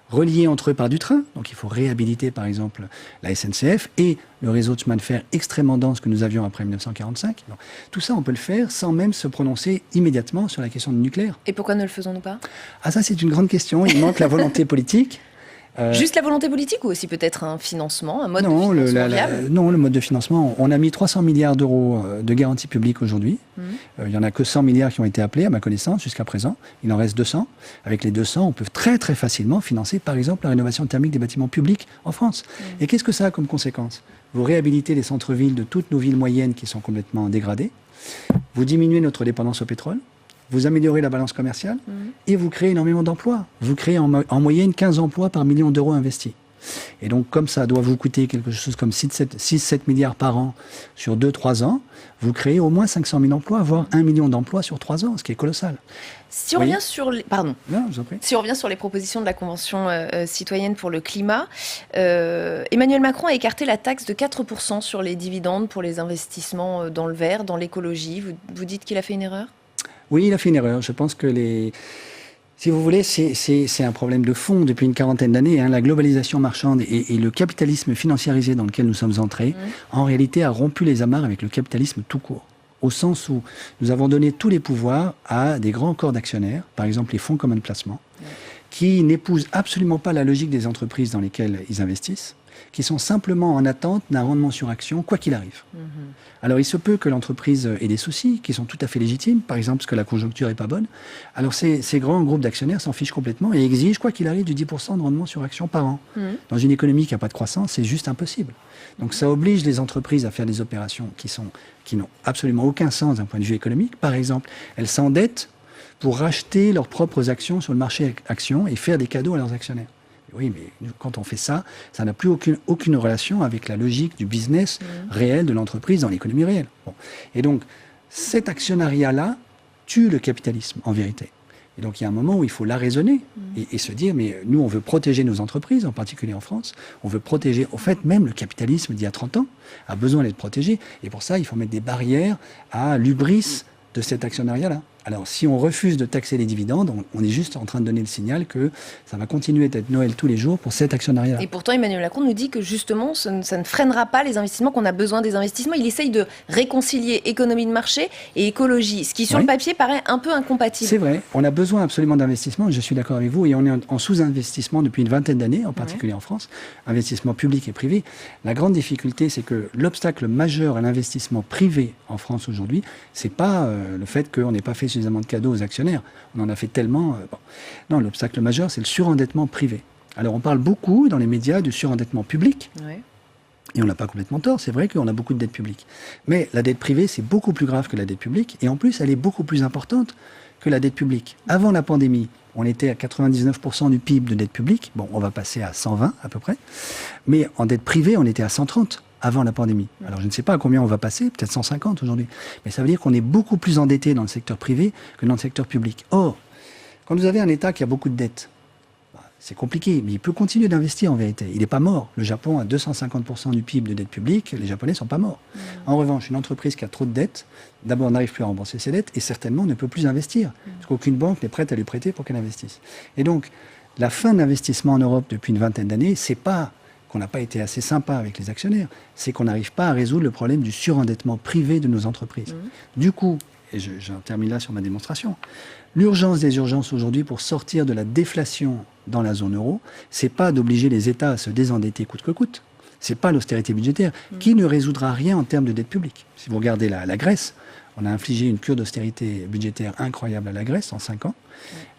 reliés entre eux par du train. Donc il faut réhabiliter par exemple la SNCF et le réseau de chemin de fer extrêmement dense que nous avions après 1945. Donc, tout ça, on peut le faire sans même se prononcer immédiatement sur la question du nucléaire. Et pourquoi ne le faisons-nous pas ? Ah ça, c'est une grande question. Il manque la volonté politique. Juste la volonté politique ou aussi peut-être un financement, un mode de Non, financement viable non, le mode de financement, on a mis 300 milliards d'euros de garantie publique aujourd'hui. Il n'y en a que 100 milliards qui ont été appelés, à ma connaissance, jusqu'à présent. Il en reste 200. Avec les 200, on peut très très facilement financer, par exemple, la rénovation thermique des bâtiments publics en France. Et qu'est-ce que ça a comme conséquence? Vous réhabilitez les centres-villes de toutes nos villes moyennes qui sont complètement dégradées. Vous diminuez notre dépendance au pétrole. Vous améliorez la balance commerciale et vous créez énormément d'emplois. Vous créez en moyenne 15 emplois par million d'euros investis. Et donc, comme ça doit vous coûter quelque chose comme 6-7 milliards par an sur 2-3 ans, vous créez au moins 500 000 emplois, voire 1 million d'emplois sur 3 ans, ce qui est colossal. Si on revient sur les... Pardon. Non, je vous en prie. Si on revient sur les propositions de la Convention citoyenne pour le climat, Emmanuel Macron a écarté la taxe de 4% sur les dividendes pour les investissements dans le vert, dans l'écologie. Vous dites qu'il a fait une erreur ? Oui, il a fait une erreur. Je pense que si vous voulez, c'est un problème de fond depuis une quarantaine d'années. La globalisation marchande et le capitalisme financiarisé dans lequel nous sommes entrés, en réalité, a rompu les amarres avec le capitalisme tout court. Au sens où nous avons donné tous les pouvoirs à des grands corps d'actionnaires, par exemple les fonds communs de placement, qui n'épousent absolument pas la logique des entreprises dans lesquelles ils investissent, qui sont simplement en attente d'un rendement sur action, quoi qu'il arrive. Alors, il se peut que l'entreprise ait des soucis, qui sont tout à fait légitimes, par exemple parce que la conjoncture n'est pas bonne. Alors, ces grands groupes d'actionnaires s'en fichent complètement et exigent, quoi qu'il arrive, du 10% de rendement sur action par an. Dans une économie qui n'a pas de croissance, c'est juste impossible. Donc, ça oblige les entreprises à faire des opérations qui n'ont absolument aucun sens d'un point de vue économique. Par exemple, elles s'endettent pour racheter leurs propres actions sur le marché actions et faire des cadeaux à leurs actionnaires. Oui, mais quand on fait ça, ça n'a plus aucune relation avec la logique du business réel de l'entreprise dans l'économie réelle. Bon. Et donc, cet actionnariat-là tue le capitalisme, en vérité. Et donc, il y a un moment où il faut la raisonner et se dire, mais nous, on veut protéger nos entreprises, en particulier en France. On veut protéger, au fait, même le capitalisme d'il y a 30 ans a besoin d'être protégé. Et pour ça, il faut mettre des barrières à l'hubris de cet actionnariat-là. Alors, si on refuse de taxer les dividendes, on est juste en train de donner le signal que ça va continuer d'être Noël tous les jours pour cet actionnariat. Et pourtant, Emmanuel Macron nous dit que justement, ça ne freinera pas les investissements, qu'on a besoin des investissements. Il essaye de réconcilier économie de marché et écologie, ce qui, sur le papier, paraît un peu incompatible. C'est vrai, on a besoin absolument d'investissements, je suis d'accord avec vous, et on est en sous-investissement depuis une vingtaine d'années, en particulier en France, investissement public et privé. La grande difficulté, c'est que l'obstacle majeur à l'investissement privé en France aujourd'hui, c'est pas le fait qu'on n'ait pas fait suffisamment de cadeaux aux actionnaires. On en a fait tellement. Non, l'obstacle majeur, c'est le surendettement privé. Alors, on parle beaucoup dans les médias du surendettement public. Et on n'a pas complètement tort. C'est vrai qu'on a beaucoup de dettes publiques. Mais la dette privée, c'est beaucoup plus grave que la dette publique. Et en plus, elle est beaucoup plus importante que la dette publique. Avant la pandémie, on était à 99% du PIB de dette publique. Bon, on va passer à 120 à peu près. Mais en dette privée, on était à 130. Avant la pandémie. Alors, je ne sais pas à combien on va passer, peut-être 150 aujourd'hui. Mais ça veut dire qu'on est beaucoup plus endetté dans le secteur privé que dans le secteur public. Or, quand vous avez un État qui a beaucoup de dettes, c'est compliqué, mais il peut continuer d'investir en vérité. Il n'est pas mort. Le Japon a 250% du PIB de dette publique, les Japonais ne sont pas morts. En revanche, une entreprise qui a trop de dettes, d'abord n'arrive plus à rembourser ses dettes et certainement ne peut plus investir. Parce qu'aucune banque n'est prête à lui prêter pour qu'elle investisse. Et donc, la fin de l'investissement en Europe depuis une vingtaine d'années, c'est pas qu'on n'a pas été assez sympa avec les actionnaires, c'est qu'on n'arrive pas à résoudre le problème du surendettement privé de nos entreprises. Du coup, et j'en termine là sur ma démonstration, l'urgence des urgences aujourd'hui pour sortir de la déflation dans la zone euro, c'est pas d'obliger les États à se désendetter coûte que coûte. C'est pas l'austérité budgétaire qui ne résoudra rien en termes de dette publique. Si vous regardez la Grèce, on a infligé une cure d'austérité budgétaire incroyable à la Grèce en 5 ans.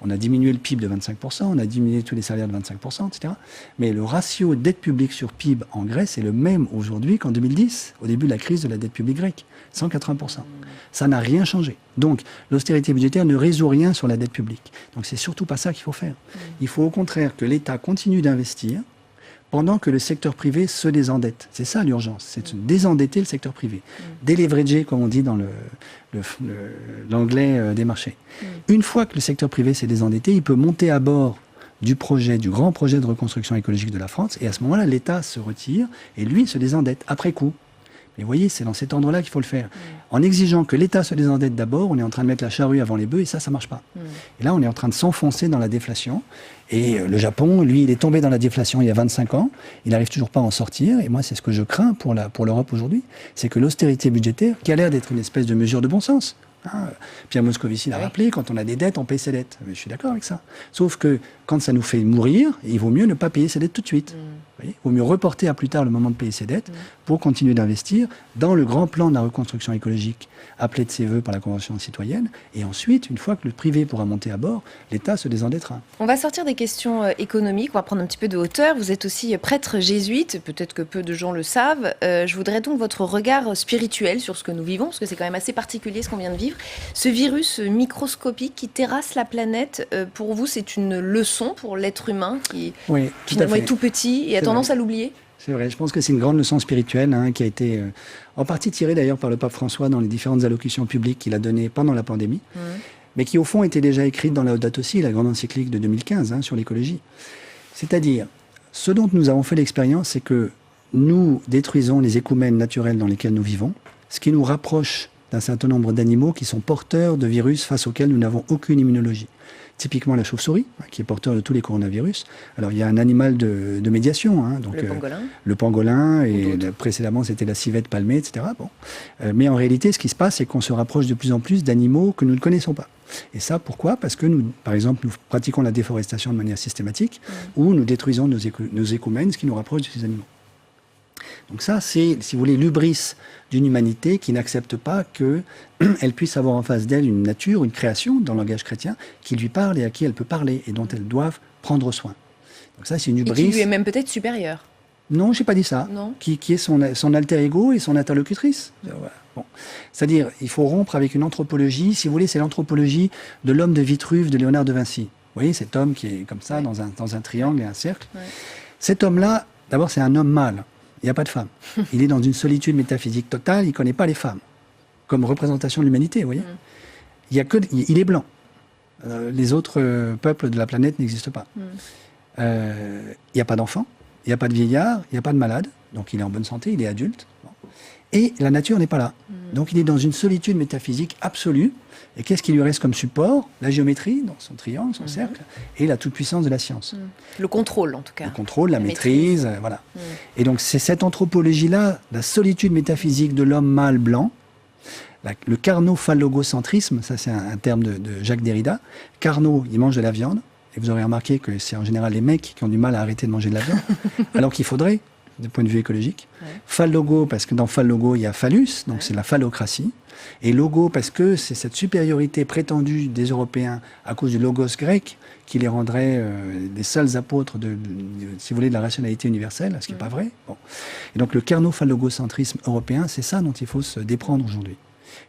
On a diminué le PIB de 25%, on a diminué tous les salaires de 25%, etc. Mais le ratio dette publique sur PIB en Grèce est le même aujourd'hui qu'en 2010, au début de la crise de la dette publique grecque, 180%. Ça n'a rien changé. Donc, l'austérité budgétaire ne résout rien sur la dette publique. Donc, c'est surtout pas ça qu'il faut faire. Il faut au contraire que l'État continue d'investir pendant que le secteur privé se désendette. C'est ça l'urgence, c'est de désendetter le secteur privé. Déleverager, comme on dit dans l'anglais des marchés. Une fois que le secteur privé s'est désendetté, il peut monter à bord du grand projet de reconstruction écologique de la France, et à ce moment-là, l'État se retire et lui se désendette après coup. Mais vous voyez, c'est dans cet ordre-là qu'il faut le faire. En exigeant que l'État se désendette d'abord, on est en train de mettre la charrue avant les bœufs, et ça ne marche pas. Et là, on est en train de s'enfoncer dans la déflation. Et le Japon, lui, il est tombé dans la déflation il y a 25 ans. Il n'arrive toujours pas à en sortir. Et moi, c'est ce que je crains pour l'Europe aujourd'hui. C'est que l'austérité budgétaire, qui a l'air d'être une espèce de mesure de bon sens, Pierre Moscovici l'a rappelé, quand on a des dettes, on paye ses dettes. Mais je suis d'accord avec ça. Sauf que quand ça nous fait mourir, il vaut mieux ne pas payer ses dettes tout de suite. Il vaut mieux reporter à plus tard le moment de payer ses dettes pour continuer d'investir dans le grand plan de la reconstruction écologique appelé de ses voeux par la Convention citoyenne. Et ensuite, une fois que le privé pourra monter à bord, l'État se désendettera. On va sortir des questions économiques, on va prendre un petit peu de hauteur. Vous êtes aussi prêtre jésuite, peut-être que peu de gens le savent. Je voudrais donc votre regard spirituel sur ce que nous vivons, parce que c'est quand même assez particulier ce qu'on vient de vivre. Ce virus microscopique qui terrasse la planète, pour vous, c'est une leçon pour l'être humain qui finalement est tout petit et a tendance à l'oublier? C'est vrai, je pense que c'est une grande leçon spirituelle qui a été en partie tirée d'ailleurs par le pape François dans les différentes allocutions publiques qu'il a données pendant la pandémie, mais qui au fond était déjà écrite dans Laudato Si, la grande encyclique de 2015 sur l'écologie. C'est-à-dire, ce dont nous avons fait l'expérience, c'est que nous détruisons les écoumènes naturels dans lesquels nous vivons, ce qui nous rapproche d'un certain nombre d'animaux qui sont porteurs de virus face auxquels nous n'avons aucune immunologie. Typiquement la chauve-souris, qui est porteur de tous les coronavirus. Alors il y a un animal de médiation, donc, le pangolin. Le pangolin, et précédemment c'était la civette palmée, etc. Bon. Mais en réalité, ce qui se passe, c'est qu'on se rapproche de plus en plus d'animaux que nous ne connaissons pas. Et ça, pourquoi? Parce que nous, par exemple, nous pratiquons la déforestation de manière systématique, ou nous détruisons nos écoumènes, ce qui nous rapproche de ces animaux. Donc ça, c'est, si vous voulez, l'hubris d'une humanité qui n'accepte pas qu'elle puisse avoir en face d'elle une nature, une création, dans le langage chrétien, qui lui parle et à qui elle peut parler, et dont elle doit prendre soin. Donc ça, c'est une hubris. Et qui lui est même peut-être supérieure. Non, je n'ai pas dit ça. Non. Qui est son alter ego et son interlocutrice. Voilà. Bon. C'est-à-dire, il faut rompre avec une anthropologie. Si vous voulez, c'est l'anthropologie de l'homme de Vitruve de Léonard de Vinci. Vous voyez, cet homme qui est comme ça, dans un triangle et un cercle. Cet homme-là, d'abord, c'est un homme mâle. Il n'y a pas de femme. Il est dans une solitude métaphysique totale, il ne connaît pas les femmes. Comme représentation de l'humanité, vous voyez. Il est blanc. Les autres peuples de la planète n'existent pas. Il n'y a pas d'enfants, il n'y a pas de vieillards, il n'y a pas de malades. Donc il est en bonne santé, il est adulte. Et la nature n'est pas là. Donc il est dans une solitude métaphysique absolue. Et qu'est-ce qui lui reste comme support? La géométrie, dans son triangle, son cercle, et la toute-puissance de la science. Le contrôle, en tout cas. Le contrôle, la maîtrise, voilà. Et donc c'est cette anthropologie-là, la solitude métaphysique de l'homme mâle blanc, le carno-phallogocentrisme, ça c'est un terme de Jacques Derrida. Carnot, il mange de la viande, et vous aurez remarqué que c'est en général les mecs qui ont du mal à arrêter de manger de la viande, alors qu'il faudrait, du point de vue écologique. Phallogo, parce que dans phallogo, il y a phallus, donc c'est la phallocratie. Et logo, parce que c'est cette supériorité prétendue des Européens à cause du logos grec qui les rendrait les seuls apôtres si vous voulez, de la rationalité universelle, ce qui n'est pas vrai. Bon. Et donc le carno-phallogocentrisme européen, c'est ça dont il faut se déprendre aujourd'hui.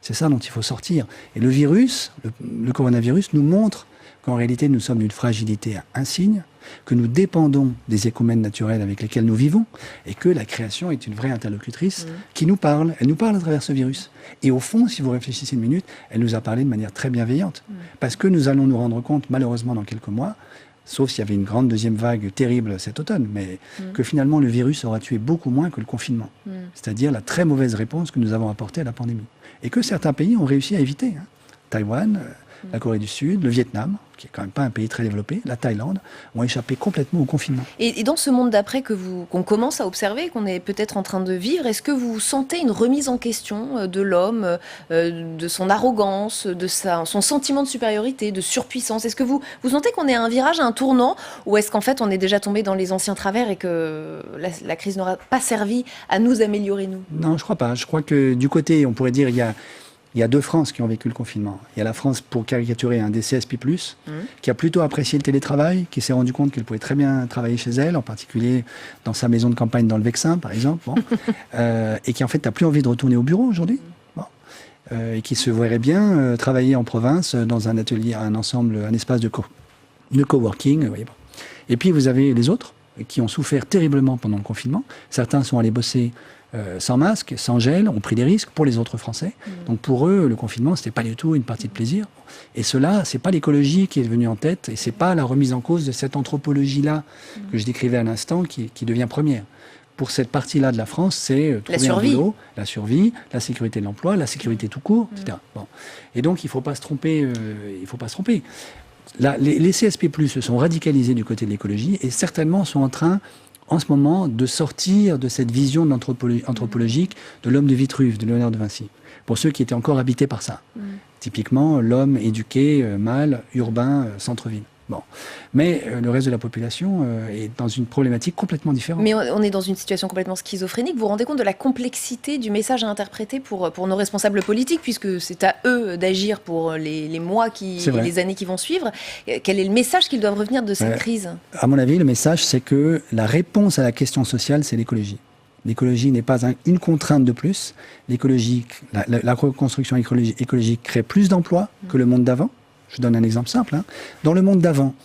C'est ça dont il faut sortir. Et le virus, le coronavirus, nous montre qu'en réalité, nous sommes d'une fragilité insigne, que nous dépendons des écoumènes naturels avec lesquels nous vivons, et que la création est une vraie interlocutrice qui nous parle. Elle nous parle à travers ce virus. Et au fond, si vous réfléchissez une minute, elle nous a parlé de manière très bienveillante. Parce que nous allons nous rendre compte, malheureusement, dans quelques mois, sauf s'il y avait une grande deuxième vague terrible cet automne, mais que finalement, le virus aura tué beaucoup moins que le confinement. C'est-à-dire la très mauvaise réponse que nous avons apportée à la pandémie. Et que certains pays ont réussi à éviter. Taïwan, la Corée du Sud, le Vietnam, qui est quand même pas un pays très développé, la Thaïlande, ont échappé complètement au confinement. Et dans ce monde d'après qu'on commence à observer, qu'on est peut-être en train de vivre, est-ce que vous sentez une remise en question de l'homme, de son arrogance, de son sentiment de supériorité, de surpuissance? Est-ce que vous sentez qu'on est à un virage, à un tournant, ou est-ce qu'en fait on est déjà tombé dans les anciens travers et que la crise n'aura pas servi à nous améliorer, nous? Non, je crois pas. Je crois que du côté, on pourrait dire, il y a deux France qui ont vécu le confinement. Il y a la France, pour caricaturer, un DCSP+, qui a plutôt apprécié le télétravail, qui s'est rendu compte qu'elle pouvait très bien travailler chez elle, en particulier dans sa maison de campagne dans le Vexin, par exemple, et qui en fait n'a plus envie de retourner au bureau aujourd'hui, et qui se verrait bien travailler en province dans un atelier, un ensemble, un espace de coworking. Voyez. Et puis vous avez les autres qui ont souffert terriblement pendant le confinement. Certains sont allés bosser sans masque, sans gel, ont pris des risques pour les autres Français. Donc pour eux, le confinement, c'était pas du tout une partie de plaisir. Et cela, c'est pas l'écologie qui est venue en tête, et c'est pas la remise en cause de cette anthropologie-là que je décrivais à l'instant qui devient première. Pour cette partie-là de la France, c'est trouver un boulot, la survie, la sécurité de l'emploi, la sécurité tout court, etc. Bon. Et donc, il faut pas se tromper. Les CSP+, se sont radicalisés du côté de l'écologie et certainement sont en train, en ce moment, de sortir de cette vision anthropologique de l'homme de Vitruve, de Léonard de Vinci, pour ceux qui étaient encore habités par ça. Typiquement, l'homme éduqué, mâle, urbain, centre-ville. Bon. Mais le reste de la population est dans une problématique complètement différente. Mais on est dans une situation complètement schizophrénique. Vous vous rendez compte de la complexité du message à interpréter pour nos responsables politiques, puisque c'est à eux d'agir pour les mois et les années qui vont suivre. Quel est le message qu'ils doivent retenir de cette crise ? À mon avis, le message, c'est que la réponse à la question sociale, c'est l'écologie. L'écologie n'est pas une contrainte de plus. L'écologie, la reconstruction écologique crée plus d'emplois que le monde d'avant. Je donne un exemple simple. Dans le monde d'avant,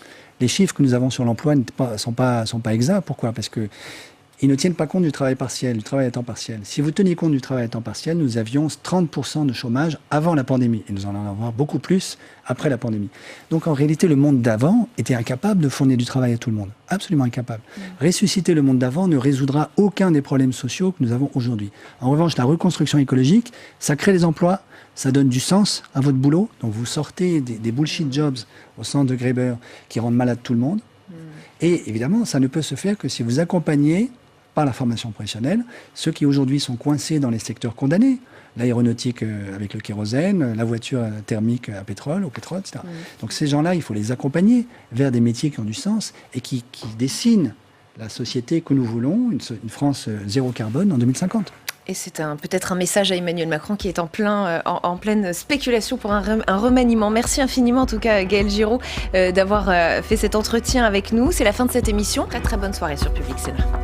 les chiffres que nous avons sur l'emploi ne sont pas exacts. Pourquoi ? Parce qu'ils ne tiennent pas compte du travail partiel, du travail à temps partiel. Si vous teniez compte du travail à temps partiel, nous avions 30% de chômage avant la pandémie. Et nous en allons avoir beaucoup plus après la pandémie. Donc en réalité, le monde d'avant était incapable de fournir du travail à tout le monde. Absolument incapable. Ressusciter le monde d'avant ne résoudra aucun des problèmes sociaux que nous avons aujourd'hui. En revanche, la reconstruction écologique, ça crée des emplois, ça donne du sens à votre boulot. Donc vous sortez des bullshit jobs au centre de Graeber qui rendent malade tout le monde. Et évidemment, ça ne peut se faire que si vous accompagnez par la formation professionnelle ceux qui aujourd'hui sont coincés dans les secteurs condamnés. L'aéronautique avec le kérosène, la voiture thermique au pétrole, etc. Donc ces gens-là, il faut les accompagner vers des métiers qui ont du sens et qui dessinent la société que nous voulons, une France zéro carbone en 2050. Et c'est peut-être un message à Emmanuel Macron qui est en pleine spéculation pour un remaniement. Merci infiniment en tout cas Gaël Giraud d'avoir fait cet entretien avec nous. C'est la fin de cette émission. Très très bonne soirée sur Public Sénat.